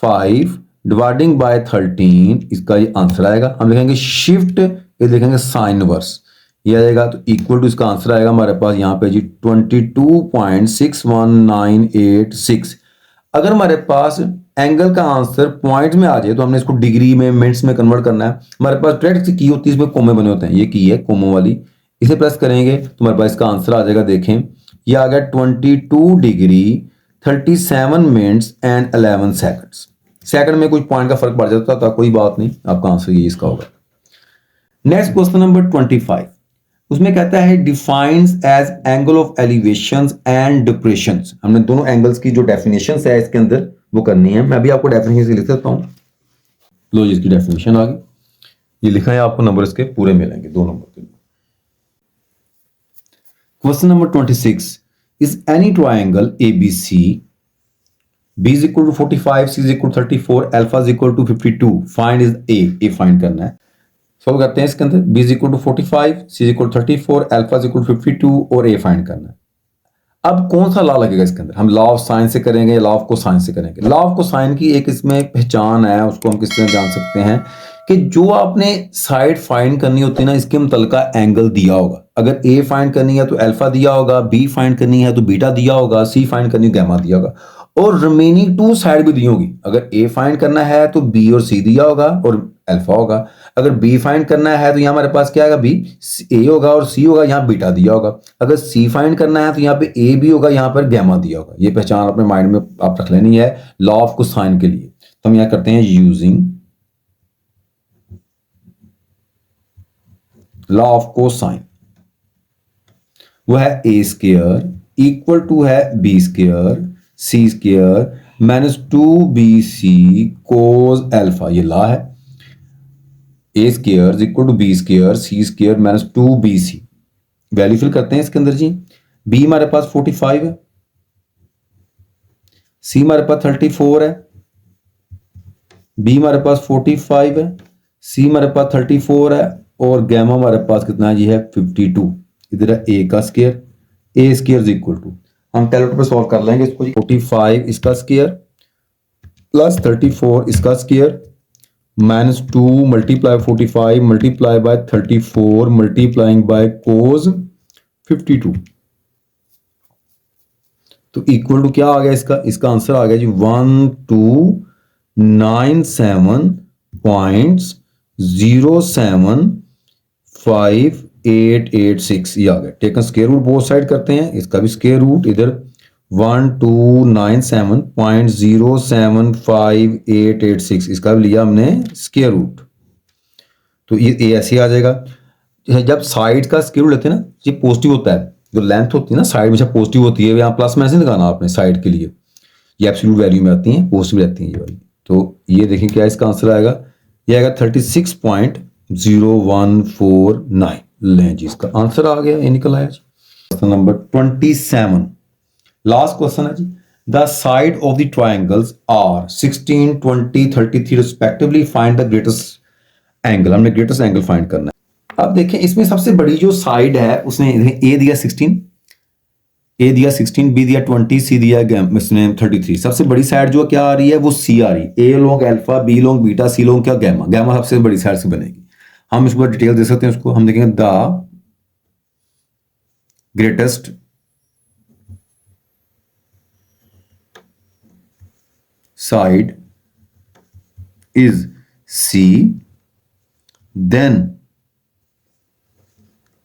5 डिवाइडिंग बाय 13, इसका ये आंसर आएगा। हम लिखेंगे शिफ्ट, ये लिखेंगे साइन इनवर्स, ये आ जाएगा। तो इक्वल टू इसका आंसर आएगा हमारे पास यहाँ पे जी 22.61986। अगर हमारे पास एंगल का आंसर पॉइंट में आ जाए तो हमने इसको डिग्री में मिनट्स में कन्वर्ट करना है। हमारे पास डायरेक्ट की होती है, इसमें कोमे बने होते हैं, ये की है कोमो वाली, इसे प्रेस करेंगे तो हमारे पास इसका आंसर आ जाएगा। देखें ये आ गया 22 degree 37 minutes and 11 seconds. Second में कुछ पॉइंट का फर्क पड़ जाता था, कोई बात नहीं, आपका आंसर ये इसका होगा। नेक्स्ट क्वेश्चन नंबर 25, उसमें कहता है defines as angle of elevations and depressions. हमने दोनों एंगल्स की जो डेफिनेशंस है इसके अंदर वो करनी है। मैं भी आपको डेफिनेशन लिख सकता हूं, लो इसकी डेफिनेशन आ गई, ये लिखा है आपको, नंबर इसके पूरे मिलेंगे 2 नंबर के लिए। Question number 26, is any triangle ABC B is equal to 45, C is equal to 34, alpha is equal to 52, find is A find करना है। सॉल्व करते हैं इसके अंदर, B is equal to 45, C is equal to 34, alpha is equal to 52 और A find करना है। अब कौन सा लॉ लगेगा इसके अंदर, हम लॉ ऑफ साइन से करेंगे या लॉ ऑफ कोसाइन से करेंगे। लॉ ऑफ कोसाइन की एक इसमें पहचान है, उसको हम किस तरह जान सकते हैं कि जो आपने साइड फाइंड करनी होती है ना, इसके मुतलका एंगल दिया होगा। अगर A फाइंड करनी है तो अल्फा दिया होगा, B फाइंड करनी है तो बीटा दिया होगा, C फाइंड करनी है गैमा दिया होगा, और रिमेनिंग 2 साइड भी दी होगी। अगर A फाइंड करना है तो B और C दिया होगा और अल्फा होगा। अगर B फाइंड करना है तो यहाँ हमारे पास क्या आएगा, B A होगा और C होगा, यहाँ बीटा दिया होगा। अगर C फाइंड करना है तो यहाँ पे A भी होगा, यहाँ पर गैमा दिया होगा। ये पहचान अपने माइंड में आप रख लेनी है लॉ ऑफ कोसाइन के लिए। तो हम यहाँ करते हैं यूजिंग लॉ ऑफ कोसाइन, वो है A स्क्वायर इक्वल टू है B square C square minus 2BC cos alpha. ये लॉ है, A square equal to B square C square minus 2BC। Value fill करते हैं इसके अंदर जी। B हमारे पास 45 है, C हमारे पास 34 है, B हमारे पास 45 है, C हमारे पास 34 है और गैमा हमारे पास कितना है जी है 52। इधर है A का square, A square equal to, हम कैलकुलेटर पे सॉल्व कर लेंगे इसको, 45 इसका स्क्वायर प्लस 34 इसका square minus 2 multiply 45 multiply by 34 multiplying by cos 52। तो इक्वल टू क्या आ गया इसका, इसका आंसर आ गया जी 1297.0758886। ये आ गया। Taken square root both side करते हैं, इसका भी स्क्वायर रूट इधर 1297.0758886, इसका भी लिया हमने स्क्वायर रूट। तो ये ऐसे आ जाएगा। जब साइड का स्क्वायर रूट लेते हैं ना, ये पॉजिटिव होता है, जो लेंथ होती है ना साइड में पॉजिटिव होती है, यहाँ प्लस माइनस नहीं लगाना आपने साइड के लिए, ये एब्सोल्यूट वैल्यू में आती हैं, पॉजिटिव रहती हैं ये वाली। तो ये देखें क्या इसका आंसर आएगा, ये आएगा 36.0149। लें जी इसका आंसर आ गया, ये निकल आया जी। क्वेश्चन नंबर 27, लास्ट क्वेश्चन है जी। The side of the triangles are 16, 20, 33 respectively, find the greatest angle. हमने ग्रेटेस्ट एंगल फाइंड करना है। अब देखें इसमें सबसे बड़ी जो साइड है उसने ए दिया 16, बी दिया 20, सी दिया इसने 33। सबसे बड़ी साइड जो क्या आ रही है वो सी आ रही है। ए लोग अल्फा, बी लोग बीटा, सी लोग क्या गैमा। गैमा सबसे बड़ी साइड से बनेगी। हम इसको डिटेल दे सकते हैं। उसको हम देखेंगे the greatest side is C, then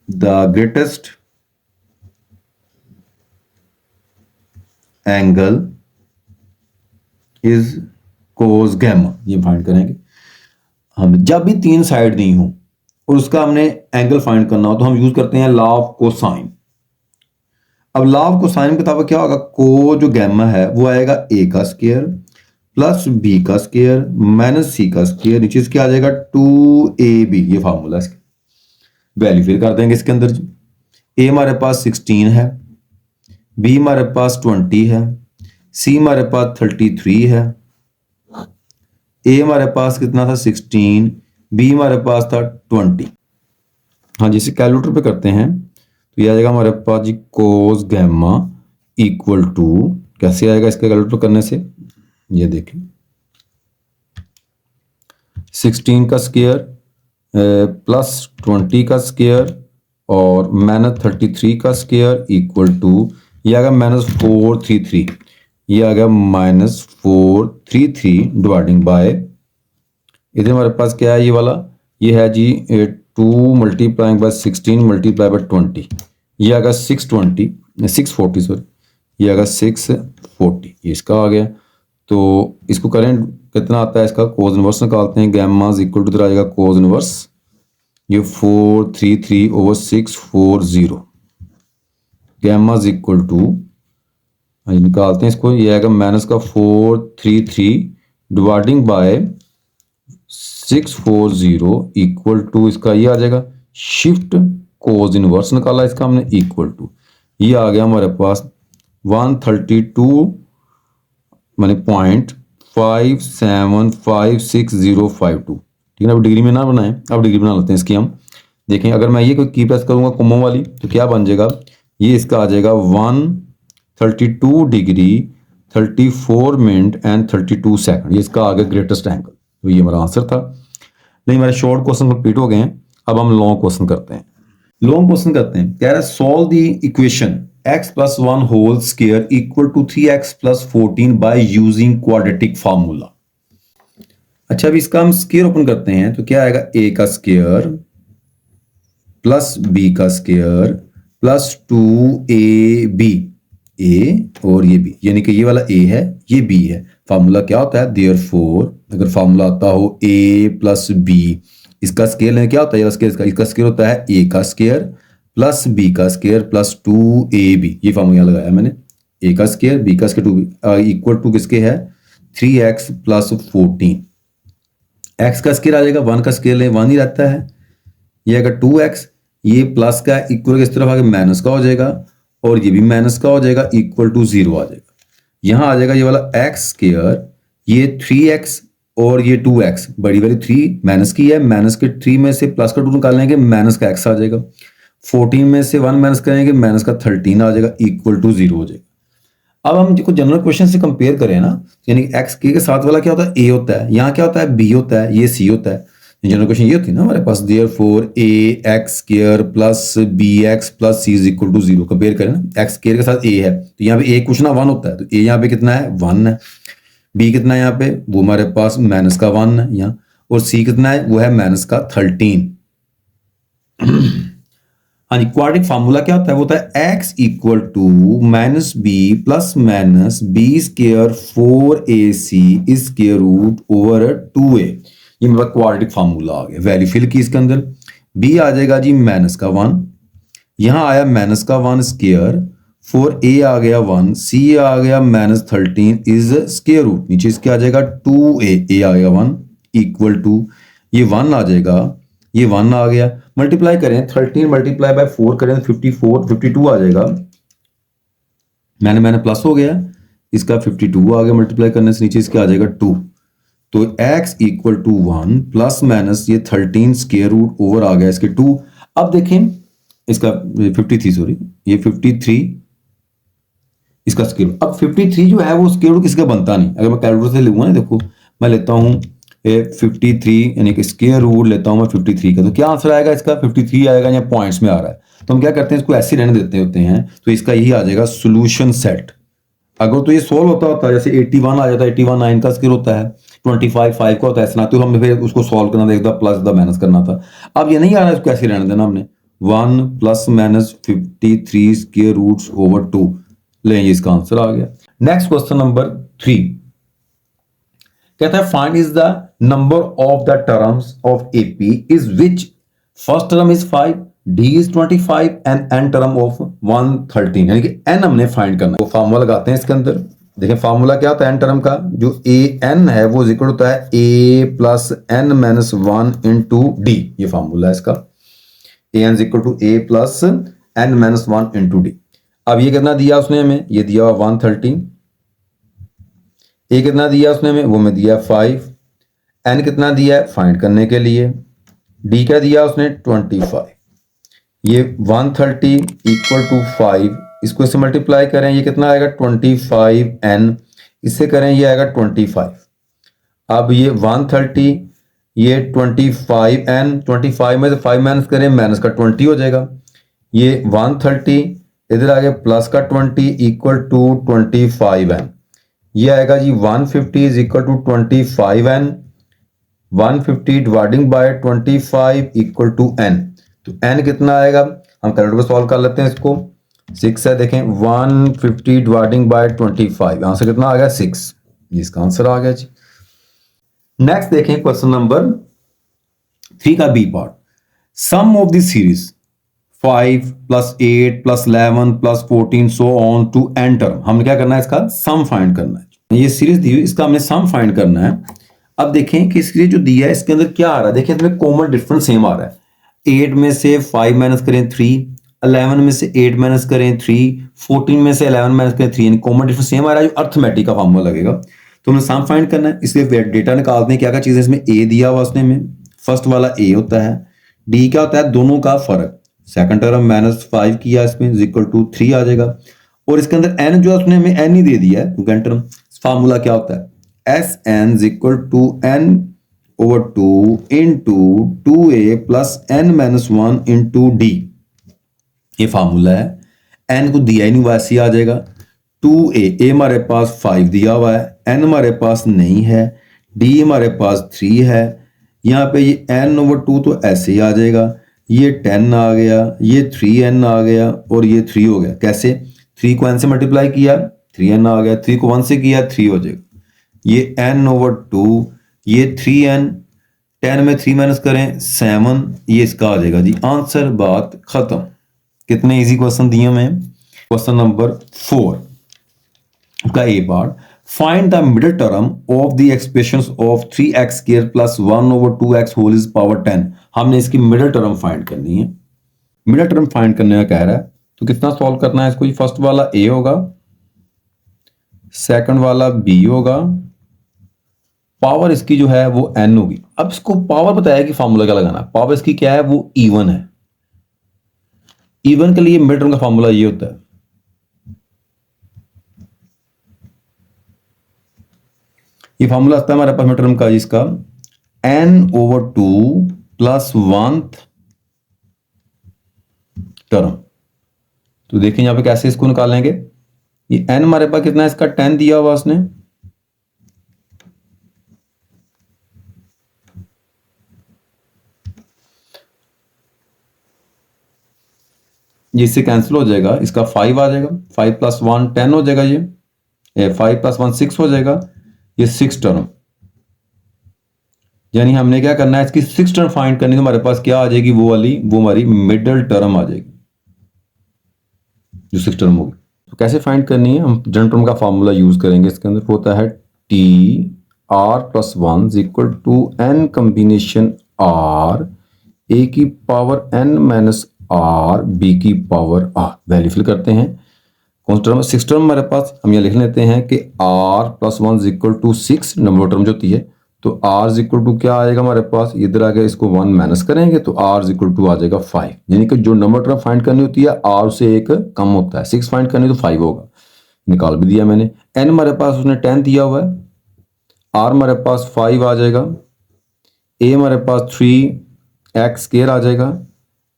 the greatest angle is cos gamma. ये फाइंड करेंगे हम। जब भी तीन साइड नहीं हो और उसका हमने एंगल फाइंड करना हो तो हम यूज करते हैं लॉ ऑफ कोसाइन। अब लॉ ऑफ कोसाइन के मुताबिक क्या होगा, को जो गैमा है वो आएगा ए का स्क्वायर प्लस बी का स्क्वायर माइनस सी का स्क्वायर, नीचे इसके आ जाएगा 2ab। ये फार्मूला इसका वैल्यू फिर कर देंगे इसके अंदर। ए हमारे पास 16 है, बी हमारे पास 20 है, सी हमारे पास 33 है। ए हमारे पास कितना था 16, बी हमारे पास था 20। हाँ जी, इसे कैलकुलेटर पे करते हैं तो ये आ जाएगा हमारे पास जी कोस गैमा इक्वल टू, कैसे आएगा इसका कैलकुलेटर करने से, ये देखें 16 का स्क्वायर प्लस 20 का स्क्वायर और माइनस 33 का स्क्वायर इक्वल टू, ये आ गया -433, ये आ गया -433 डिवाइडिंग बाय, इधर हमारे पास क्या है ये वाला, ये है जी 2 मल्टीप्लाइंग बाय 16 मल्टीप्लाई बाय 20, ये आ गया 640 सॉरी, ये आ गया 640, ये इसका आ गया। तो इसको करें कितना आता है, इसका कोस इनवर्स निकालते हैं। गैमा इक्वल टू इधर आ जाएगा कोस इनवर्स, ये 433/640, गैमा इक्वल टू निकालते हैं इसको, ये आएगा माइनस का 433 डिवाइडिंग बाय 640 इक्वल टू, इसका ये आ जाएगा शिफ्ट कोस इनवर्स निकाला इसका हमने इक्वल टू, ये आ गया हमारे पास 132 माने 0.575652। ठीक है ना, अब डिग्री में ना बनाएं, अब डिग्री बना लेते हैं इसकी हम। देखें अगर मैं ये कोई की प्रेस करूंगा कोमो वाली तो क्या बन जाएगा, ये इसका आ जाएगा 132 डिग्री 34 मिनट एंड 32 सेकंड, ये इसका आ गया ग्रेटेस्ट एंगल। तो ये हमारा आंसर था। नहीं, हमारे शॉर्ट क्वेश्चन कंप्लीट हो गए हैं। अब हम लॉन्ग क्वेश्चन करते हैं। लॉन्ग क्वेश्चन करते हैं, कह रहा है solve the equation x + 1 whole square equal to 3x + 14 by using quadratic formula. अच्छा, अभी इसका हम स्क्वायर ओपन करते हैं तो क्या आएगा, a का स्क्वायर प्लस b का स्क्वायर प्लस 2ab, a और ये b, यानी कि ये वाला a है ये b है। फार्मूला क्या होता है, देयरफॉर अगर फार्मूला आता हो a + b, इसका स्क्वायर क्या होता है, इसका स्क्वायर होता है a का स्क्वायर प्लस b का स्क्वायर प्लस 2ab। ये फार्मूला लगाया मैंने, a का स्क्वायर b का स्क्वायर 2b इक्वल टू किसके है 3x + 14। x का स्क्वायर आ जाएगा, 1 का स्क्वायर ले 1 ही रहता है, ये आएगा 2x, ये प्लस का इक्वल किस तरफ आगे माइनस का हो जाएगा और ये भी माइनस का हो जाएगा इक्वल टू 0 आ जाएगा। यहां आ जाएगा ये वाला x स्क्वायर, ये 3x और ये 2x, बड़ी वाली 3 माइनस की है, माइनस के 3 में से प्लस का 2 निकाल लेंगे माइनस का x आ जाएगा, 14 में से 1 माइनस करेंगे माइनस का 13 आ जाएगा इक्वल टू 0 हो जाएगा। अब हम देखो जनरल क्वेश्चन से कंपेयर करें ना, यानी x के साथ वाला क्या होता है a होता है, यहाँ क्या होता है b होता है, ये c होता है। जनरल क्वेश्चन ये होती है ना हमारे पास, therefore ax² plus bx plus c equal to 0। Compare करें ना, x स्क्वायर के साथ a है तो यहाँ पे a कुछ ना 1 होता है, तो a यहाँ पे कितना है 1 है, b कितना है यहाँ पे वो हमारे पास माइनस का 1 है यहाँ, और c कितना है वो है माइनस का 13। हाँ जी, क्वाड्रेटिक फार्मूला क्या होता है, वो होता है x equal to minus b plus minus b² 4ac square root over 2a। ये मेरा क्वाड्रेटिक फार्मूला आ गया। वैल्यू फिल की इसके अंदर, b आ जाएगा जी माइनस का 1, यहां आया माइनस का 1 स्क्वायर, 4a आ गया 1, c आ गया माइनस 13 इज स्क्वायर रूट, नीचे इसके आ जाएगा 2a, a आ गया 1 इक्वल टू, ये 1 आ जाएगा, ये 1 आ गया, मल्टीप्लाई करें 13 मल्टीप्लाई बाय 4 करें 52 आ जाएगा, मैंने प्लस हो गया, इसका 52 आ गया, मल्टीप्लाई करने से नीचे इसके आ जाएगा 2, तो x equal to 1 plus minus ये 13 स्क्वायर रूट ओवर आ गया इसके 2। अब देखें इसका 53 सॉरी ये 53 इसका स्क्वायर रूट। अब 53 जो है वो स्क्वायर रूट किसका बनता नहीं। अगर मैं कैलकुलेटर से लूंगा ना, देखो मैं लेता हूँ 53 यानी कि स्क्वायर रूट लेता हूँ मैं 53 का, तो क्या आंसर आएगा इसका 53 आएगा या पॉइंट्स में आ रहा है। तो हम क्या करते हैं इसको ऐसे रहने देते होते हैं, तो इसका यही आ जाएगा सोल्यूशन सेट। अगर तो ये सोल्व होता जैसे 81 आ जाता है, 81 9 का स्क्वायर होता है, 25 5 का होता है, ऐसा ना, तो हमने फिर उसको सॉल्व करना देखता प्लस द माइनस करना था। अब ये नहीं आ रहा है, इसको ऐसे रहने देना हमने 1 plus minus 53 square roots over 2 ले, इसका आंसर आ गया। नेक्स्ट क्वेश्चन नंबर 3 कहता है find is the number of the terms of AP is which first term is 5, d is 25 and n term of 113, यानी कि एन हमने फाइंड करना है। तो फार्मूला लगाते हैं इसके अंदर। देखें फार्मूला क्या होता है एन टर्म का, जो ए एन है वो इक्वल होता है a plus n minus 1 into d. ये फार्मूला है इसका, a n equal to a plus n minus 1 into d. अब ये कितना दिया उसने हमें, ये दिया 113। ए कितना दिया उसने हमें, वो में दिया 5। एन कितना दिया है फाइंड करने के लिए, डी क्या दिया उसने 25। ये 130 इक्वल टू 5, इसको इससे मल्टीप्लाई करें, ये कितना आएगा 25 एन, इससे करें ये आएगा 25। अब ये 130 ये 25 एन, 25 में से 5 माइनस करें माइनस का 20 हो जाएगा। ये 130 इधर आ गया प्लस का 20 इक्वल टू 25 एन। ये आएगा जी 150 is equal to 25 n, 150 dividing by 25 equal to n. तो एन कितना आएगा, हम कैलकुलेटर पे सॉल्व कर लेते हैं इसको। 6 है, देखें 150 डिवाइडिंग बाय 25, आंसर कितना आ गया 6। इसका आंसर आ गया जी। नेक्स्ट देखें क्वेश्चन नंबर 3 का B part, sum of the series 5 plus 8 plus 11 plus 14 so on to n term. हमने क्या करना है, इसका सम फाइंड करना है। ये सीरीज दी हुई, इसका हमने सम फाइंड करना है। अब देखें कि इसके जो दिया है इसके अंदर क्या आ रहा है, देखिए इसमें कॉमन डिफरेंस सेम आ रहा है। 8 में से 5 माइनस करें 3, 11 में से 8 माइनस करें 3, 14 में से 11 माइनस करें 3, यानी कॉमन डिफरेंस सेम आ रहा है, जो अर्थमेटिक का फॉर्मूला लगेगा। तो हमें सम फाइंड करना है, इसलिए डेटा निकालते हैं क्या क्या चीज़ है इसमें। ए दिया हुआ उसने हमें, फर्स्ट वाला ए होता है, डी क्या होता है दोनों का फर्क, सेकंड टर्म -5 किया इसमें इक्वल टू 3 आ जाएगा। और इसके अंदर एन जो उसने हमें एन ही दे दिया है, सेकंड टर्म फार्मूला क्या होता है, S n equal to n over 2 into 2a plus n minus 1 into d. ये फार्मूला है, एन को दिया ही नहीं वैसे ही आ जाएगा। 2a, ए हमारे पास 5 दिया हुआ है, एन हमारे पास नहीं है, डी हमारे पास 3 है। यहाँ पे ये n ओवर 2 तो ऐसे ही आ जाएगा, ये 10 आ गया, ये 3n आ गया और ये 3 हो गया। कैसे, 3 को n से मल्टीप्लाई किया 3n आ गया, 3 को 1 से किया 3 हो जाएगा। ये n ओवर 2, ये 3n, 10 में 3 माइनस करें 7, ये इसका आ जाएगा जी आंसर, बात खत्म। कितने इजी क्वेश्चन दिए हमें। क्वेश्चन नंबर 4 का a part, find the middle term of the expressions of 3x square plus 1 over 2x whole is power 10। हमने इसकी मिडिल टर्म फाइंड करनी है। मिडिल टर्म फाइंड करने का कह रहा है, तो कितना सॉल्व करना है इसको। फर्स्ट वाला a होगा, सेकंड वाला b होगा, पावर इसकी जो है वो n होगी। अब इसको पावर बताया कि फॉर्मूला क्या लगाना है, पावर इसकी क्या है वो इवन है। इवन के लिए मिड टर्म का फॉर्मूला ये होता है, ये फॉर्मूला आता है हमारे पास मिड टर्म का जिसका n over 2 plus 1th term. तो देखिए यहां पे कैसे इसको निकालेंगे। ये n हमारे पास कितना है, इसका 10 दिया हुआ उसने, इससे कैंसिल हो जाएगा, इसका 5 आ जाएगा, 5 प्लस 1 10 हो जाएगा, ये 5 प्लस 1 6 हो जाएगा, ये 6 टर्म। यानी हमने क्या करना है, इसकी 6 टर्म फाइंड करने के हमारे पास क्या आ जाएगी, वो हमारी मिडिल टर्म आ जाएगी, जो 6 टर्म होगी। तो कैसे फाइंड करनी है, हम जनरल टर्म का फॉर्मूला यूज करेंगे। इसके अंदर होता है t r plus 1 equal to n combination r a की power n minus R B की पावर आर। वैल्यू फिल करते हैं, कौन सा टर्म, 6 टर्म हमारे पास, हम ये लिख लेते हैं कि r plus 1 equal to 6 number term जो होती है, तो r इज इक्वल टू क्या आएगा हमारे पास, इधर आके इसको 1 माइनस करेंगे तो r इज इक्वल टू आ जाएगा 5। यानी कि जो नंबर टर्म फाइंड करनी होती है r से एक कम होता है, 6 फाइंड करनी तो 5 होगा। निकाल भी दिया मैंने। n हमारे पास उसने 10 दिया हुआ है, r हमारे पास 5 आ जाएगा, a हमारे पास 3x स्क्वायर आ जाएगा,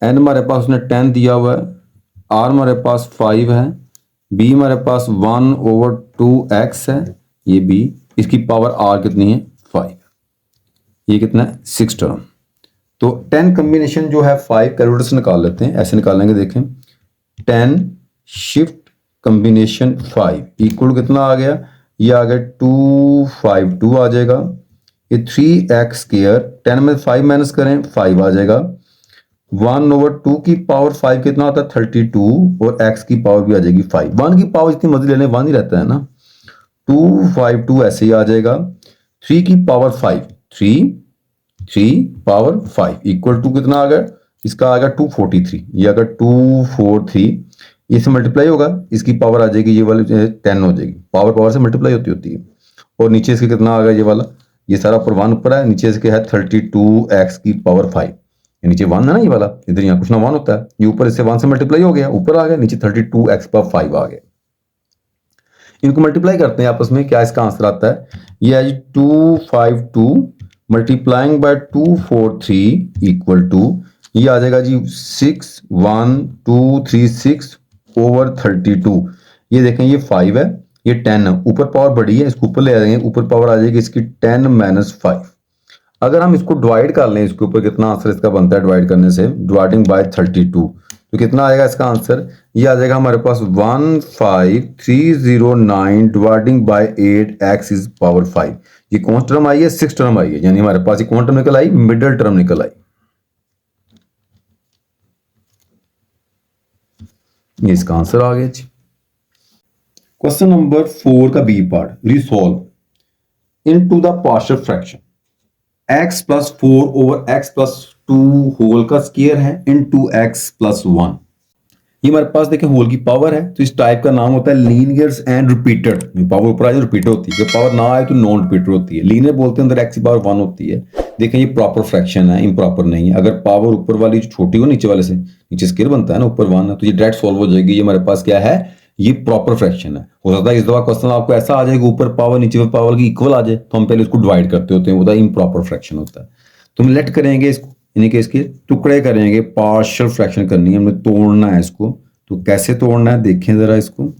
n हमारे पास उसने 10 दिया हुआ है, r हमारे पास 5 है, b हमारे पास 1/2x है, ये b, इसकी पावर r कितनी है 5, ये कितना है 6 टर्म। तो 10 कम्बिनेशन जो है 5 कैलकुलेटर से निकाल लेते हैं, ऐसे निकालेंगे देखें 10 शिफ्ट कम्बिनेशन 5 इक्वल कितना आ गया, ये आ गया 252 आ जाएगा, ये 3x स्क्वायर 10 में 5 माइनस करें 5 आ जाएगा, 1/2 की पावर 5 कितना होता है 32 और x की पावर भी आ जाएगी 5। 1 की पावर जितनी मर्जी लेने 1 ही रहता है ना, 252 ऐसे ही आ जाएगा, 3 की पावर 5 3 पावर 5 इक्वल टू कितना आ गया, इसका आ गया 243, ये अगर 243 इससे मल्टीप्लाई होगा इसकी पावर आ जाएगी ये वाली 10 हो जाएगी, पावर पावर से मल्टीप्लाई होती है। और नीचे इसके कितना आ गया ये वाला, ये सारा ऊपर 1 ऊपर है, नीचे इसके है 32x की पावर 5, ये नीचे 1 है ना ये वाला, इधर यहाँ कुछ ना 1 होता है, ये ऊपर इससे 1 से मल्टीप्लाई हो गया ऊपर आ गया, नीचे 32x पावर 5 आ गया। इनको मल्टीप्लाई करते हैं आपस में, क्या इसका आंसर आता है, ये है 252 मल्टीप्लाइंग बाय 243 इक्वल टू ये आ जाएगा जी 61236 ओवर 32। ये देखें ये 5 है ये 10 है, ऊपर पावर बड़ी है इसको ऊपर ले आएंगे, ऊपर पावर आ जाएगी इसकी 10 माइनस 5। अगर हम इसको डिवाइड कर लें, इसके ऊपर कितना आंसर इसका बनता है डिवाइड करने से, डिवाइडिंग बाय 32, तो कितना आएगा इसका आंसर, ये आ जाएगा हमारे पास 15309 dividing by 8x is power 5। ये कौन टर्म आई है 6 टर्म आई है, यानी हमारे पास ये कौन टर्म निकल आई, मिडिल टर्म निकल आई। ये इसका आंसर आ गया जी। क्वेश्चन नंबर 4 का B part, resolve into the partial fraction x plus 4 over x plus 2 whole का स्क्वायर है इनटू x प्लस 1। ये हमारे पास देखें होल की पावर है, तो इस टाइप का नाम होता है लीनियर्स एंड रिपीटेड। पावर ऊपर आए तो रिपीटर होती है, जब पावर ना आए तो नॉन रिपीटर होती है। लीनियर बोलते हैं अंदर x की पावर 1 होती है। देखें ये प्रॉपर फ्रैक्शन है, इम्प्रॉपर नहीं है। अगर पावर ऊपर वाली जो छोटी हो नीचे वाले से, नीचे स्क्वायर बनता है ना, ऊपर 1 है तो ये डायरेक्ट सॉल्व हो जाएगी। ये हमारे पास क्या है, ये प्रॉपर फ्रैक्शन है। हो सकता है इस दफा क्वेश्चन आपको ऐसा आ जाएगा ऊपर पावर नीचे पावर की इक्वल आ जाए, तो हम पहले उसको डिवाइड करते होते हैं, वो इम्प्रॉपर फ्रैक्शन होता है। तो हम लेट करेंगे इसको, यानी कि इसके टुकड़े करेंगे, पार्शियल फ्रैक्शन करनी है, हमने तोड़ना है इसको। तो कैसे तोड़ना है देखें जरा इसको,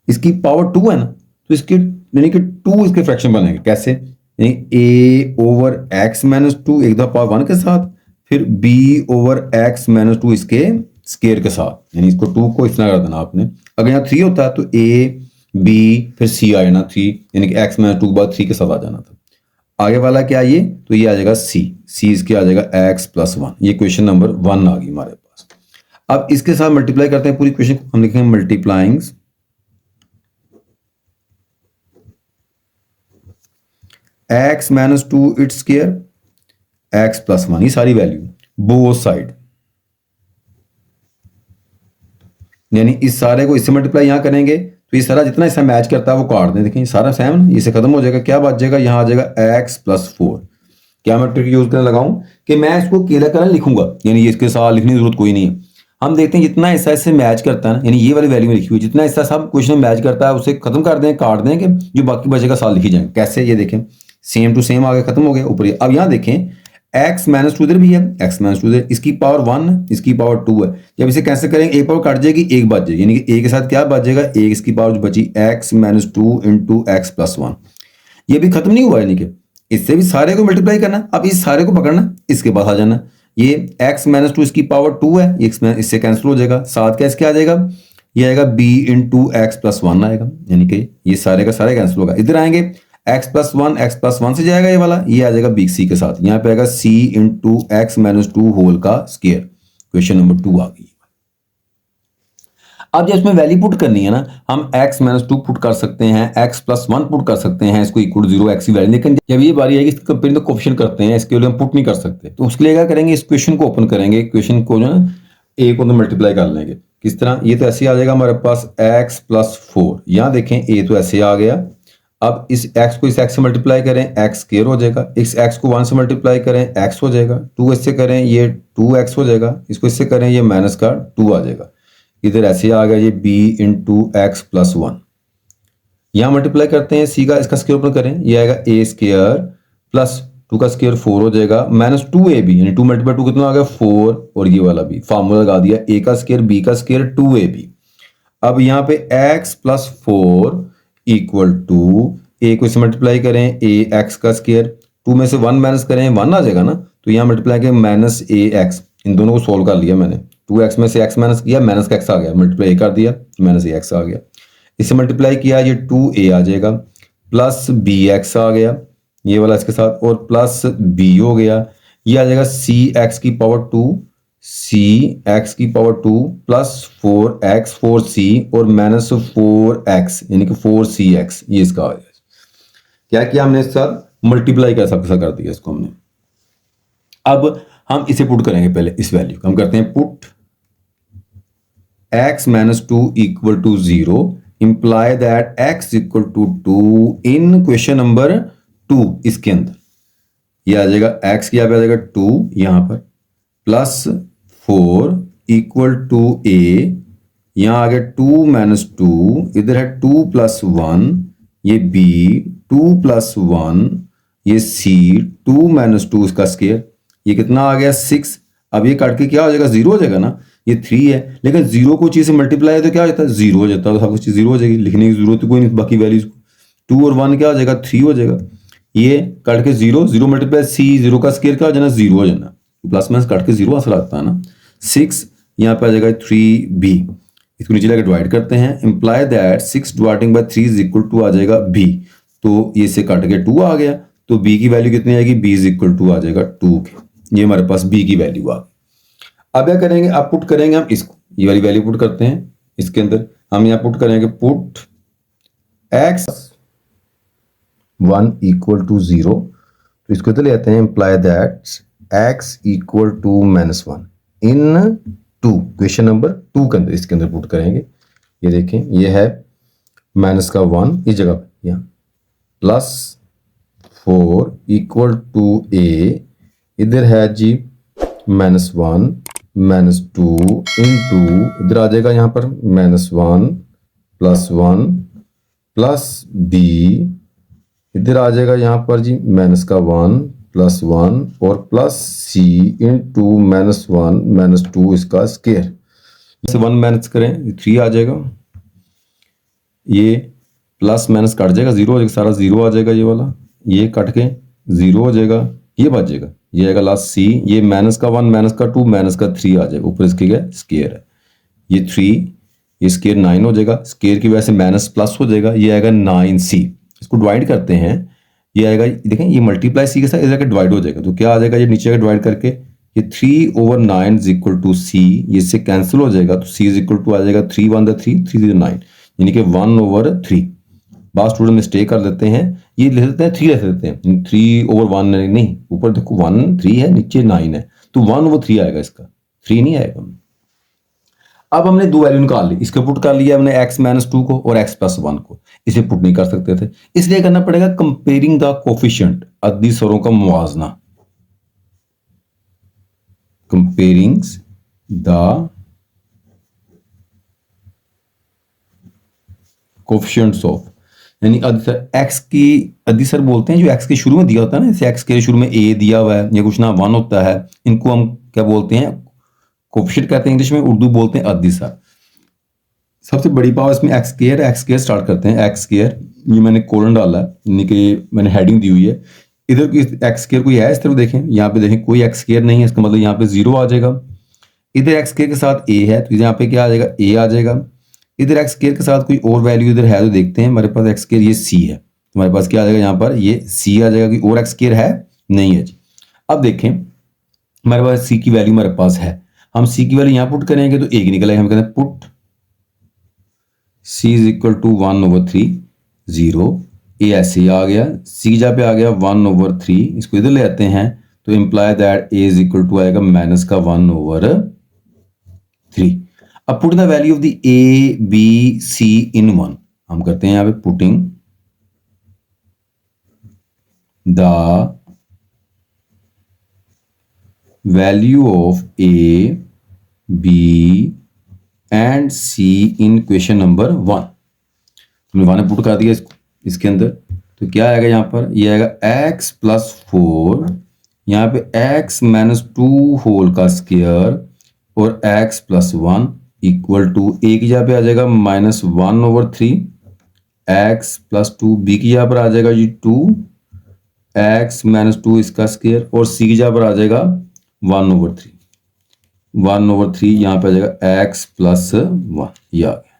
इसकी पावर 2 है ना, तो इसके यानी कि 2 इसके फ्रैक्शन बनेंगे। कैसे, यानी a ओवर x माइनस 2 एक दफा पावर 1 के साथ, फिर b ओवर x माइनस 2 इसके स्केयर के साथ, यानी इसको 2 को इतना कर देना आपने। अगर यहाँ 3 होता है तो a b फिर c आ जाना 3, यानी कि x माइनस 2 के बाद 3 के साथ आ जाना था। आगे वाला क्या ये, तो ये आ जाएगा c इसके आ जाएगा x प्लस 1। ये क्वेश्चन नंबर 1 आ गई हमारे पास। अब इसके साथ मल्टीप्लाई करते हैं पूरी क्वेश्चन, हम लिखेंगे multiplying x minus 2 its square x plus 1, ये सारी वैल्यू बोथ साइड, यानी इस सारे को इससे मल्टीप्लाई यहां करेंगे तो ये सारा जितना इससे मैच करता है वो काट दें। देखिए सारा सेम, इससे खत्म हो जाएगा, क्या बच जाएगा, यहां आ जाएगा x प्लस 4। क्या मैं ट्रिक यूज करने लगाऊं कि मैं इसको केला कलर लिखूंगा, यानी इसके साथ लिखने की जरूरत कोई नहीं है। हम देखते हैं जितना हिस्सा इससे मैच करता है ना, यानी ये वाली वैल्यू में लिखी हुई, जितना हिस्सा सब क्वेश्चन में मैच करता है उसे खत्म कर दें, काट दें, कि जो बाकी बचेगा साथ लिखी जाएंगे। कैसे, ये देखें सेम टू सेम आ गया, खत्म हो गया ऊपर। अब यहाँ देखें x माइनस 2 इधर भी है, x माइनस 2 इधर, इसकी पावर 1 है, इसकी पावर 2 है। जब इसे कैंसिल करेंगे एक पावर कट जाएगी, एक बच जाएगी, यानी कि a के साथ क्या बच जाएगा, एक इसकी पावर जो बची x minus 2 into x plus 1। ये भी खत्म नहीं हुआ, यानी कि इससे भी सारे को मल्टीप्लाई करना। अब इस सारे को पकड़ना, इसके बाद आ जाना, ये x माइनस 2 इसकी पावर 2 है, ये इससे कैंसिल हो जाएगा, साथ क्या इसके आ जाएगा, ये आएगा b इंटू एक्स प्लस 1 आएगा, यानी कि ये सारे का सारे कैंसिल होगा। इधर आएंगे x प्लस 1 से जाएगा ये वाला, ये आ जाएगा b c के साथ, यहाँ पे आएगा c into x minus 2 whole का स्क्वायर। क्वेश्चन नंबर 2 आ गई। अब जब इसमें वैल्यू पुट करनी है ना, हम x माइनस 2 पुट कर सकते हैं, x प्लस 1 पुट कर सकते हैं, इसको इक्वल 0 x की वैल्यू। लेकिन जब ये बारी आएगी इसको कंपेयर तो कोफिशिएंट करते हैं, इसके लिए हम पुट नहीं कर सकते। तो उसके लिए क्या करेंगे, इस क्वेश्चन को ओपन करेंगे, क्वेश्चन को जो है a को तो मल्टीप्लाई कर लेंगे। किस तरह, ये तो ऐसे आ जाएगा हमारे पास x प्लस 4, यहाँ देखें a तो ऐसे आ गया, अब इस x को इस x से मल्टीप्लाई करें x स्क्वायर हो जाएगा, इस x को 1 से मल्टीप्लाई करें x हो जाएगा, 2 इससे करें ये 2x हो जाएगा, इसको इससे करें ये माइनस का 2 आ जाएगा। इधर ऐसे आ गया ये b इंटू एक्स प्लस 1। यहाँ मल्टीप्लाई करते हैं c का इसका स्क्वायर ऊपर करें, ये आएगा a स्क्वायर प्लस 2 का स्क्वायर 4 हो जाएगा माइनस 2ab, यानी 2 मल्टीप्लाई 2 कितना आ गया 4, और ये वाला भी फार्मूला लगा दिया a का स्क्वायर b का स्क्वायर 2ab। अब यहाँ पे x plus 4 equal to a को इससे मल्टीप्लाई करें a x का स्क्वायर, 2 में से 1 माइनस करें 1 आ जाएगा ना, तो यहाँ मल्टीप्लाई करें माइनस a x, इन दोनों को सोल्व कर लिया मैंने, 2x में से x माइनस किया माइनस का x आ गया, मल्टीप्लाई कर दिया माइनस a x आ गया, इसे मल्टीप्लाई किया ये 2a आ जाएगा प्लस bx आ गया ये वाला इसके साथ, और प्लस b हो गया, ये आ जाएगा cx की पावर 2 cx की पावर 2 प्लस 4x 4c और माइनस 4x यानी कि 4cx, ये इसका आ गया। क्या किया हमने इसके साथ मल्टीप्लाई का सबका कर दिया इसको हमने। अब हम इसे पुट करेंगे, पहले इस वैल्यू को हम करते हैं put x minus 2 equal to 0 imply that x equal to 2 in question number 2। इसके अंदर ये आ जाएगा x की यहाँ पे आ जाएगा 2 यहां पर प्लस 4 इक्वल टू a, यहां आ गया 2 माइनस 2, इधर है 2 प्लस 1, ये b 2 प्लस 1, ये c 2 माइनस 2 इसका स्क्वायर, ये कितना आ गया 6। अब ये काट के क्या हो जाएगा 0 हो जाएगा ना, ये 3 है, लेकिन 0 को चीज से मल्टीप्लाई है तो क्या हो जाता है 0 हो जाता है, तो सब कुछ 0 हो जाएगी, लिखने की जरूरत कोई नहीं, बाकी वैल्यूज 2 और 1 क्या हो जाएगा 3 हो जाएगा, ये काट के 0 0 मल्टीप्लाई c 0 का स्क्वायर क्या हो जाना 0 हो जाना, प्लस माइनस काट के 0 आंसर आता है ना। 6 यहाँ पे आ जाएगा 3b, इसको नीचे लेकर डिवाइड करते हैं, imply that 6 dividing by 3 is equal to आ जाएगा b, तो ये से काट के 2 आ गया, तो b की वैल्यू कितनी आएगी b इज इक्वल टू आ जाएगा 2 के, ये हमारे पास b की वैल्यू आ गई। अब क्या करेंगे, अब पुट करेंगे हम इसको, ये वाली वैल्यू पुट करते हैं इसके अंदर, हम यहाँ पुट करेंगे पुट x 1 इक्वल टू 0, तो इसको तो ले आते हैं imply that x equal to minus 1 in 2 question number 2 के अंदर, इसके अंदर पुट करेंगे। ये देखें ये है माइनस का 1 इस जगह पे, यहाँ प्लस 4 इक्वल टू a, इधर है जी माइनस 1 माइनस 2 इंटू इधर आ जाएगा यहाँ पर माइनस 1 प्लस 1 प्लस b, इधर आ जाएगा यहाँ पर जी माइनस का 1 प्लस 1 और plus c into minus 1 minus 2 इसका स्क्वायर, से 1 माइनस करें 3 आ जाएगा, ये प्लस माइनस कट जाएगा 0 हो जाएगा, सारा 0 आ जाएगा, ये वाला ये कट के 0 हो जाएगा, ये बच जाएगा, ये आएगा लास्ट c, ये माइनस का 1 माइनस का 2 माइनस का 3 आ जाएगा, ऊपर इसके क्या स्क्वायर है, ये 3 ये स्क्वायर 9 हो जाएगा, स्क्वायर की वजह से माइनस प्लस हो जाएगा, ये आएगा 9c। इसको डिवाइड करते हैं, ये आएगा देखें ये मल्टीप्लाई c के साथ इधर डिवाइड हो जाएगा, तो क्या आ जाएगा ये नीचे का डिवाइड करके ये 3/9 इज इक्वल टू c, ये इससे कैंसिल हो जाएगा, तो c इज इक्वल टू आ जाएगा 3 1 3 3 9, यानी कि 1/3। बात स्टूडेंट मिस्टेक कर लेते हैं, ये लिख देते हैं 3 लिख देते हैं, 3/1 नहीं, ऊपर देखो 1 3 है नीचे 9 है, तो 1/3 आएगा, इसका 3 नहीं आएगा। अब हमने दो वैल्यू निकाल ली, इसको पुट कर लिया हमने x माइनस 2 को और x प्लस 1 को, इसे पुट नहीं कर सकते थे, इसलिए करना पड़ेगा कंपेयरिंग द कोफिशिएंट, अद्दी स्वरों का मुवाजना, कंपेयरिंग द कोफिशिएंट्स ऑफ, यानी x की अद्दी बोलते हैं जो x के शुरू में दिया होता है ना, जैसे x के शुरू में a दिया हुआ है या कुछ ना 1 होता है, इनको हम क्या बोलते हैं कोफिशिएंट कहते हैं इंग्लिश में, उर्दू बोलते हैं अद्दी सर। सबसे बड़ी पावर इसमें एक्स स्क्वायर स्टार्ट करते हैं, एक्स स्क्वायर, ये मैंने कोलन डाला है, यानी कि मैंने हेडिंग दी हुई है, इधर कोई एक्स स्क्वायर कोई है इस तरफ देखें, यहाँ पे देखें कोई एक्स स्क्वायर नहीं है, इसका मतलब यहाँ पे 0 आ जाएगा, इधर एक्स स्क्वायर के साथ a है तो यहाँ पे क्या आ जाएगा a आ जाएगा, इधर एक्स स्क्वायर के साथ कोई और वैल्यू इधर है तो देखते हैं, हमारे पास एक्स स्क्वायर ये c है, हमारे पास क्या आ जाएगा यहाँ पर ये c आ जाएगा, कोई और एक्स स्क्वायर है नहीं है जी। अब देखें हमारे पास c की वैल्यू हमारे पास है, हम c की वैल्यू यहाँ पुट करेंगे तो एक निकलेगा, हम कहते हैं put c is equal to 1/3 0, a ऐसे ही आ गया, c जहाँ पे आ गया 1/3, इसको इधर ले आते हैं तो imply that a is equal to आएगा माइनस का 1/3। अब put the value of the a b c in 1, हम करते हैं यहाँ पे putting the value of A B and C in question number 1। तुमने 1 पुट कर दिया इसके अंदर, तो क्या आएगा यहाँ पर, ये आएगा x+4, यहाँ पे x-2 होल का स्क्वायर और x+1 इक्वल टू a की जगह पे आ जाएगा -1/3 x+2, b की जगह पर आ जाएगा जी 2 x-2 इसका स्क्वायर और c की जगह पर आ जाएगा 1/3 यहाँ पे आ जाएगा x+1, ये आ गया।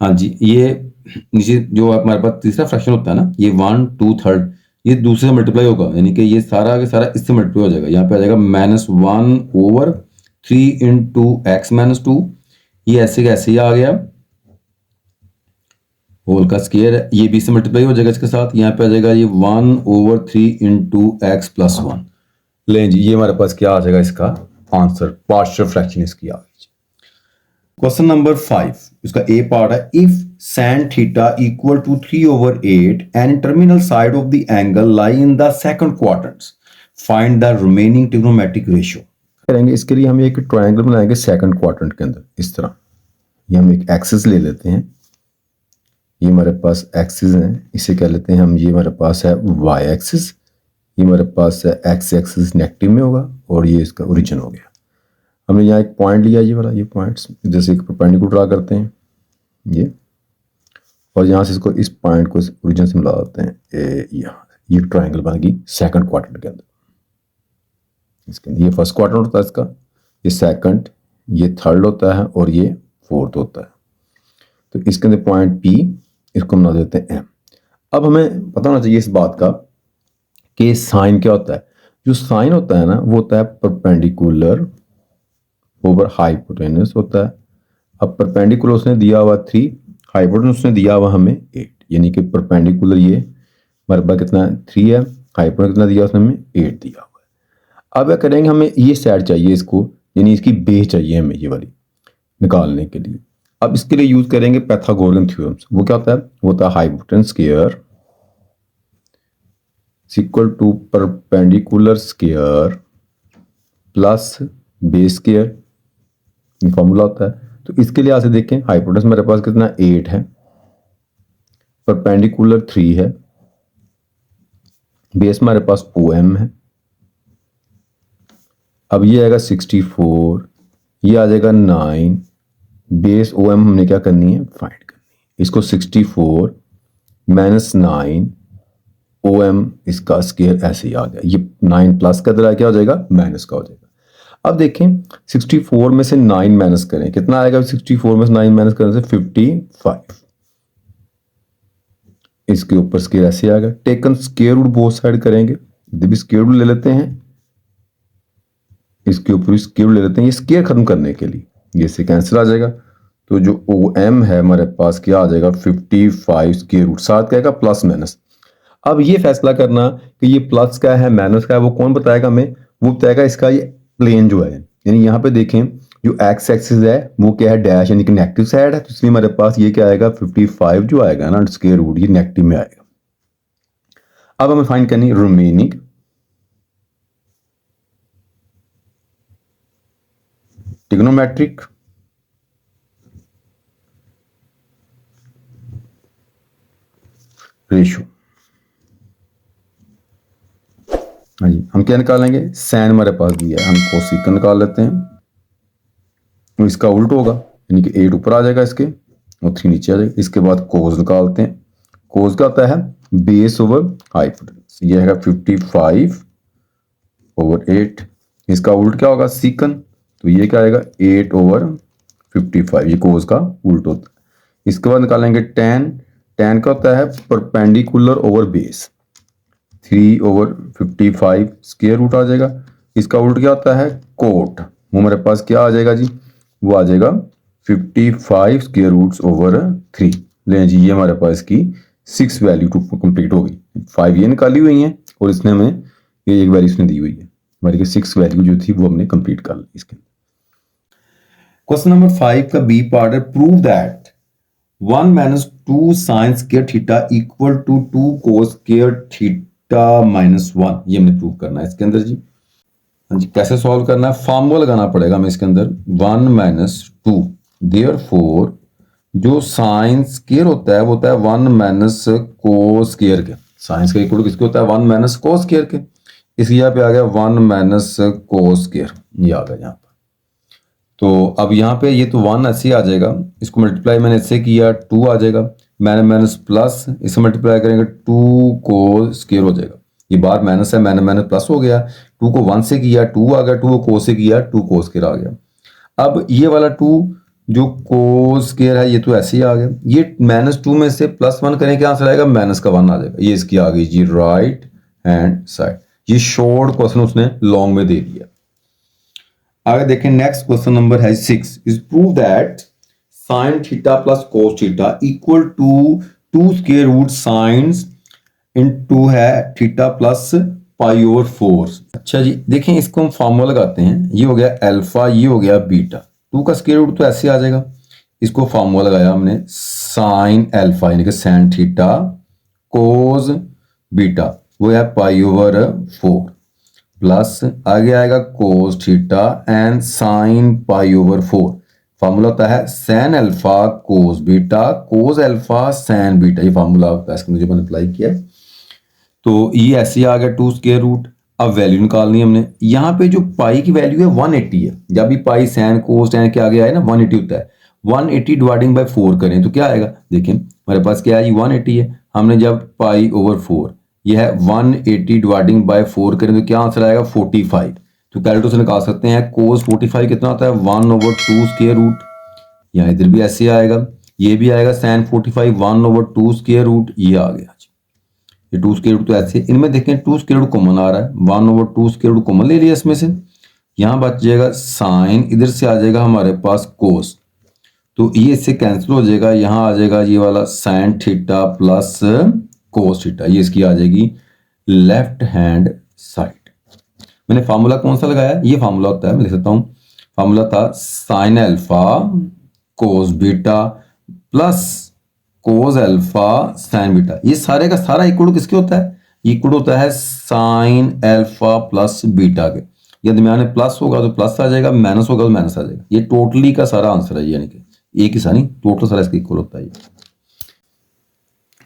हाँ जी, ये नीचे जो हमारे पास तीसरा फ्रैक्शन होता है ना, ये 1 2 3 ये दूसरे से मल्टीप्लाई होगा, यानी कि ये सारा का सारा इससे मल्टीप्लाई हो जाएगा। यहाँ पे आ जाएगा -1/3 इंटू x-2, ये ऐसे का ऐसे ही आ गया, होल का स्क्वायर, ये भी से मल्टीप्लाई हो जाएगा इसके साथ। यहाँ पे आ जाएगा ये 1/3 इंटू x+1। लें जी, ये हमारे पास क्या आ जाएगा इसका आंसर, पार्शियल फ्रैक्शन इसकी आ गई। क्वेश्चन नंबर 5, इसका ए पार्ट है, if sin theta equal to 3/8 and terminal side of the angle lie in the second quadrants, find the remaining trigonometric ratio. करेंगे इसके लिए हम एक ट्रायंगल बनाएंगे सेकंड क्वाड्रेंट के अंदर इस तरह। ये हम एक एक्सिस ले लेते हैं, ये हमारे पास एक्सिस है, इसे कह लेते हैं हम, ये हमारे पास है वाई एक्सिस, ये हमारे पास है एक्स एक्सिस नेगेटिव में होगा और ये इसका ओरिजिन हो गया। हमने यहाँ एक पॉइंट लिया, ये वाला, ये पॉइंट्स जैसे एक परपेंडिकुलर ड्रा करते हैं ये, और यहाँ से इसको इस पॉइंट को इस ओरिजिन से मिला देते हैं, यहाँ ये ट्रायंगल बन गई सेकंड क्वाड्रेंट के अंदर। इसके अंदर ये फर्स्ट क्वाड्रेंट होता है इसका, ये सेकंड, ये थर्ड होता है और ये फोर्थ होता है। तो इसके अंदर पॉइंट पी, इसको मिला देते हैं एम। अब हमें पता होना चाहिए इस बात का कि साइन क्या होता है। जो साइन होता है ना, वो होता है परपेंडिकुलर ओवर हाइपोटेनस होता है। अब परपेंडिकुलर उसने दिया हुआ 3, हाइपोटेनस उसने दिया हुआ हमें 8, यानी कि परपेंडिकुलर ये हमारे पास कितना है 3 है, हाइपोटेनस कितना दिया उसने हमें 8 दिया हुआ है। अब क्या करेंगे, हमें ये साइड चाहिए इसको, यानी इसकी बेस चाहिए हमें ये वाली निकालने के लिए। अब इसके लिए यूज करेंगे पाइथागोरियन थ्योरम्स। वो क्या होता है, वो होता है hypotenuse square equal to perpendicular square plus base square, ये फॉर्मूला होता है। तो इसके लिए ऐसे देखें, हाइपोटेनस मेरे पास कितना 8 है, परपेंडिकुलर 3 है, बेस हमारे पास OM है। अब ये आएगा 64, ये आ जाएगा 9, बेस OM हमने क्या करनी है, फाइंड करनी है। इसको 64 - 9 OM इसका स्क्वायर ऐसे ही आ गया, ये 9 प्लस का तरह क्या हो जाएगा, माइनस का हो जाएगा। अब देखें 64 में से 9 माइनस करें, कितना आएगा, 64 में से 9 माइनस करने से 55। इसके ऊपर स्क्वायर ऐसे आएगा, taken square root both side करेंगे, इधर भी स्क्वायर रूट ले लेते हैं, इसके ऊपर स्क्वायर रूट ले लेते हैं, ये स्क्वायर खत्म करने के लिए ये से कैंसिल आ जाएगा। तो जो OM है हमारे पास क्या आ जाएगा, 55 स्क्वायर रूट, साथ क्या आएगा प्लस माइनस। अब ये फैसला करना कि ये प्लस का है माइनस का है, वो कौन बताएगा हमें, वो बताएगा इसका ये प्लेन जो है। यानी यहाँ पे देखें जो एक्स एक्सिस है वो क्या है, डैश यानी कि नेगेटिव साइड है, तो इसलिए हमारे पास ये क्या आएगा 55 जो आएगा ना स्क्वायर रूट, ये नेगेटिव में आएगा। अब हमें फाइंड करनी रिमेनिंग ट्रिग्नोमेट्रिक रेशियो। हाँ जी, हम क्या निकालेंगे, सैन हमारे पास दिया है, हम कोसेकन निकाल लेते हैं, तो इसका उल्ट होगा, यानी कि 8 ऊपर आ जाएगा इसके और 3 नीचे आ जाएगा। इसके बाद कोस निकालते हैं, कोस का होता है बेस ओवर हाइपोटेनस, ये है 55/8। इसका उल्ट क्या होगा, सीकन, तो ये क्या आएगा 8/55, ये कोस का उल्ट होता है। इसके बाद निकालेंगे टेन, टेन का होता है perpendicular over base, 3/55 square root आ जाएगा। इसका उल्ट क्या होता है, कोट, वो मेरे पास क्या आ जाएगा जी, वो आ जाएगा 55 स्क्वायर रूट्स ओवर 3। लें जी, ये हमारे पास की 6 वैल्यू टू कंप्लीट हो गई। 5 ये निकाली हुई है और इसने हमें ये एक वैल्यू इसने दी हुई है, हमारी की 6 वैल्यू जो थी वो हमने कंप्लीट कर ली इसके। क्वेश्चन नंबर 5 का बी पार्ट है, prove that 1 - 2 sin square theta equal to 2 cos square theta θ-1, ये हमने प्रूव करना है इसके अंदर जी। हाँ जी, कैसे सॉल्व करना है? फार्मूला लगाना पड़ेगा हमें इसके अंदर 1 - 2, देयरफॉर जो साइन स्क्वायर होता है वो होता है 1 - कोस स्क्वायर के। साइन स्क्वायर इक्वल किसके होता है? 1 - कोस स्क्वायर के। इस यहाँ पे आ गया 1 - कोस स्क्वायर, ये आ गया यहाँ पर। तो अब यहाँ पे ये तो 1 ऐसे आ जाएगा, इसको मल्टीप्लाई मैंने इससे किया 2 आ जाएगा, मैंने माइनस प्लस इसे मल्टीप्लाई करेंगे 2 कोस स्क्वायर हो जाएगा। ये बार माइनस है, मैंने माइनस प्लस हो गया, 2 को 1 से किया 2 आ गया, 2 को कोस से किया 2 कोस स्क्वायर आ गया। अब ये वाला 2 जो कोस स्क्वायर है ये तो ऐसे ही आ गया, ये -2 में से +1 करें क्या आंसर आएगा? -1 आ जाएगा। ये इसकी आ गई जी राइट हैंड साइड। ये शॉर्ट क्वेश्चन उसने लॉन्ग में दे दिया। आगे देखें, नेक्स्ट क्वेश्चन नंबर है 6 is prove that sin theta plus cos theta equal to 2 square root science into है थीटा प्लस π/4। अच्छा जी, देखें इसको हम फार्मूला लगाते हैं, ये हो गया अल्फा, ये हो गया बीटा, 2 का स्क्वायर रूट तो ऐसे आ जाएगा। इसको फार्मूला लगाया हमने साइन अल्फा यानी कि साइन थीटा कोस बीटा वो है π/4 प्लस आगे आएगा cos theta and sine π/4। Formula होता है sine alpha cos beta cos alpha sine beta, ये फार्मूला होता है, इसको मुझे मैंने अप्लाई किया। तो ये ऐसे आ गया 2 स्क्वायर रूट। अब वैल्यू निकालनी है हमने, यहाँ पे जो पाई की वैल्यू है 180 है। जब भी पाई सैन कोस टैन के आगे आए ना 180 होता है, 180 डिवाइडिंग बाय 4 करें तो क्या आएगा? देखिए हमारे पास क्या है, 180 है, हमने जब π/4 यह है 180 डिवाइडिंग बाय 4 करें तो क्या आंसर आएगा? 45। तो कैलकुलेटर से निकाल सकते हैं कोस 45 कितना होता है? 1/2 स्क्वायर रूट। यहाँ इधर भी ऐसे आएगा, ये भी आएगा सैन 45 1/2 स्क्वायर रूट, ये आ गया। ये 2 स्क्वायर रूट तो ऐसे, इनमें देखें 2 स्क्वायर रूट कॉमन आ रहा है, 1/2 स्क्वायर रूट कॉमन ले लिया इसमें से, यहाँ बच जाएगा साइन, इधर से आ जाएगा हमारे पास कोस, तो ये इससे कैंसिल हो जाएगा, यहाँ आ जाएगा ये वाला sine theta plus cos theta, ये इसकी आ जाएगी लेफ्ट हैंड साइड। मैंने फार्मूला कौन सा लगाया? ये फार्मूला होता है, मैं लिख सकता हूँ, फार्मूला था sine alpha cos beta plus cos alpha sign beta. ये सारे का सारा इक्वल किसके होता है? इक्वल होता है साइन अल्फा प्लस बीटा के। ये दरमियान में प्लस होगा तो प्लस आ जाएगा, माइनस होगा तो माइनस आ जाएगा। ये टोटली का सारा आंसर है, यानी कि एक हिस्सा नहीं, टोटल सारा इसका इक्वल होता है।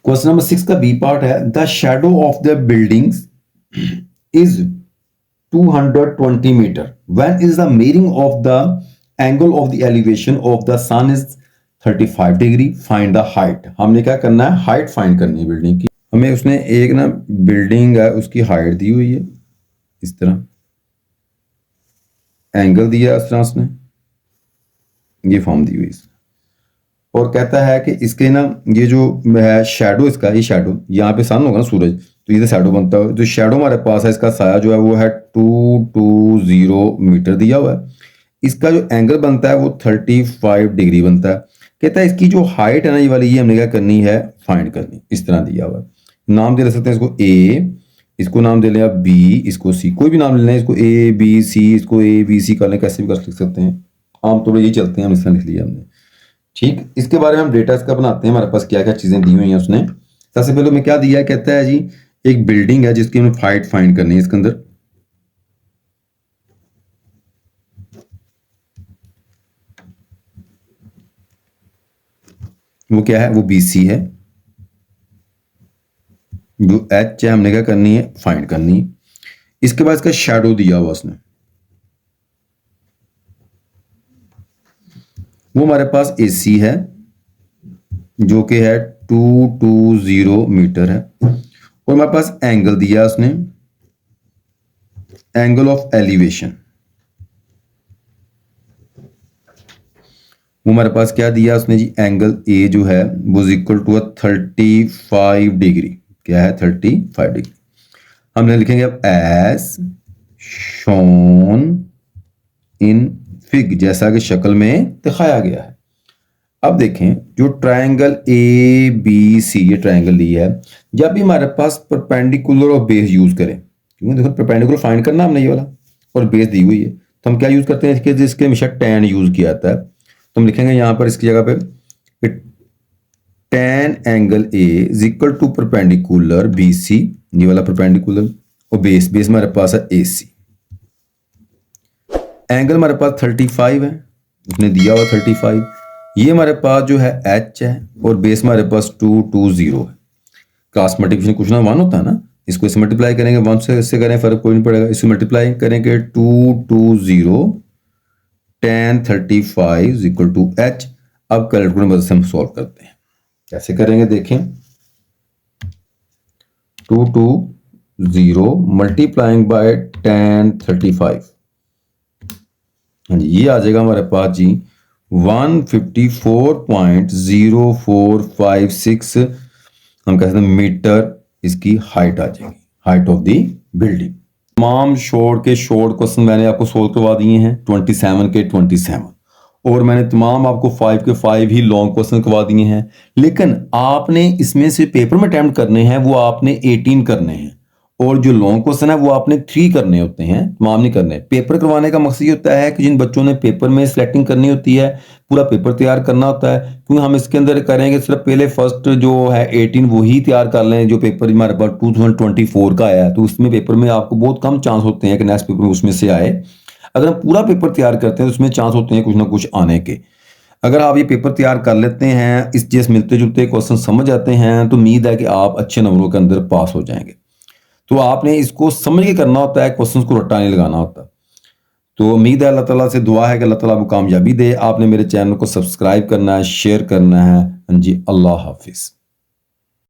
क्वेश्चन नंबर 6 का बी पार्ट है, the shadow of the buildings is 220 metre when is the measuring of the angle of the elevation of the sun is 35 degree, find the height. हमने क्या करना है? हाइट फाइंड करनी है building की। हमें उसने एक ना बिल्डिंग है उसकी हाइट दी हुई है, इस तरह एंगल दिया इस तरह उसने, ये फॉर्म दी हुई है, और कहता है कि इसके ना ये जो है शैडो, इसका ये शैडो, यहाँ पे सन होगा ना सूरज, तो ये शैडो बनता है। जो शैडो हमारे पास है इसका साया जो है वो है 220 मीटर दिया हुआ है। इसका जो एंगल बनता है वो 35 डिग्री बनता है। कहता है इसकी जो हाइट है ना ये वाली, ये हमने क्या करनी है? फाइंड करनी। इस तरह दिया हुआ है, नाम दे सकते हैं इसको ए, इसको नाम दे लें आप बी, इसको सी, कोई भी नाम ले लें, इसको ए बी सी, इसको ए बी सी कर लें, कैसे भी कर लिख सकते हैं, आमतौर पर यही चलते हैं, हम इस तरह लिख लिया हमने। ठीक, इसके बारे में हम डेटा इसका बनाते हैं, हमारे पास क्या क्या चीजें दी हुई हैं उसने। सबसे पहले हमें क्या दिया है? कहता है जी एक बिल्डिंग है जिसकी हमें हाइट फाइंड करनी है। इसके अंदर वो क्या है? वो BC है, जो H है हमने क्या करनी है? फाइंड करनी है। इसके बाद इसका शैडो दिया हुआ उसने, वो हमारे पास AC है जो कि है 220 मीटर है, और हमारे पास एंगल दिया उसने, एंगल ऑफ एलिवेशन, वो हमारे पास क्या दिया उसने जी? एंगल A जो है वो इक्वल टू 35 डिग्री। क्या है? 35 डिग्री। हमने लिखेंगे अब एस शोन इन फिग, जैसा कि शक्ल में दिखाया गया है। अब देखें जो ट्रायंगल ABC, ये ट्रायंगल लिया है, जब भी हमारे पास परपेंडिकुलर और बेस यूज करें, क्योंकि देखो परपेंडिकुलर फाइंड करना हमने ये वाला, और बेस दी हुई है, तो हम क्या यूज करते हैं? इसके हमेशा tan यूज किया जाता है, तो हम लिखेंगे यहां पर इसकी जगह पे tan angle A is equal to perpendicular BC, ये वाला परपेंडिकुलर, और बेस बेस हमारे पास है AC। एंगल हमारे पास 35 है, उसने दिया हुआ 35। ये हमारे पास जो है H है और बेस हमारे पास 220 है। क्रॉस मल्टीप्लिकेशन क्वेश्चन 1 होता है ना, इसको इससे मल्टीप्लाई करेंगे 1 से इससे करें फर्क कोई नहीं पड़ेगा, इसको मल्टीप्लाई करेंगे 220 tan 35 इक्वल टू H। अब कैलकुलेटर की मदद से हम सॉल्व करते हैं। कैसे करेंगे देखें, 220 मल्टीप्लाइंग बाय tan 35, हाँ जी ये आ जाएगा हमारे पास जी 154.0456 हम कह सकते हैं मीटर इसकी हाइट आ जाएगी, हाइट ऑफ द बिल्डिंग। तमाम शॉर्ट क्वेश्चन मैंने आपको सोल्व करवा दिए हैं 27 के 27, और मैंने तमाम आपको 5 के 5 ही लॉन्ग क्वेश्चन करवा दिए हैं। लेकिन आपने इसमें से पेपर में अटेम्प्ट करने हैं वो आपने 18 करने हैं, और जो लॉन्ग क्वेश्चन है वो आपने 3 करने होते हैं, तमाम नहीं करने। पेपर करवाने का मकसद ये होता है कि जिन बच्चों ने पेपर में सिलेक्टिंग करनी होती है, पूरा पेपर तैयार करना होता है, क्योंकि हम इसके अंदर करेंगे सिर्फ पहले फर्स्ट जो है 18 वही तैयार कर लें जो पेपर हमारे पास 2024 का आया है, तो उसमें पेपर में आपको बहुत कम चांस होते हैं कि नेक्स्ट पेपर में उसमें से आए। अगर हम पूरा पेपर तैयार करते हैं तो उसमें चांस होते हैं कुछ ना कुछ आने के। अगर आप ये पेपर तैयार कर लेते हैं, इस जैसे मिलते जुलते क्वेश्चन समझ आते हैं, तो उम्मीद है कि आप अच्छे नंबरों के अंदर पास हो जाएंगे। तो आपने इसको समझ के करना होता है, क्वेश्चंस को रट्टा नहीं लगाना होता। तो उम्मीद है, अल्लाह ताला से दुआ है कि अल्लाह ताला आपको कामयाबी दे। आपने मेरे चैनल को सब्सक्राइब करना है, शेयर करना है। जी अल्लाह हाफिज़।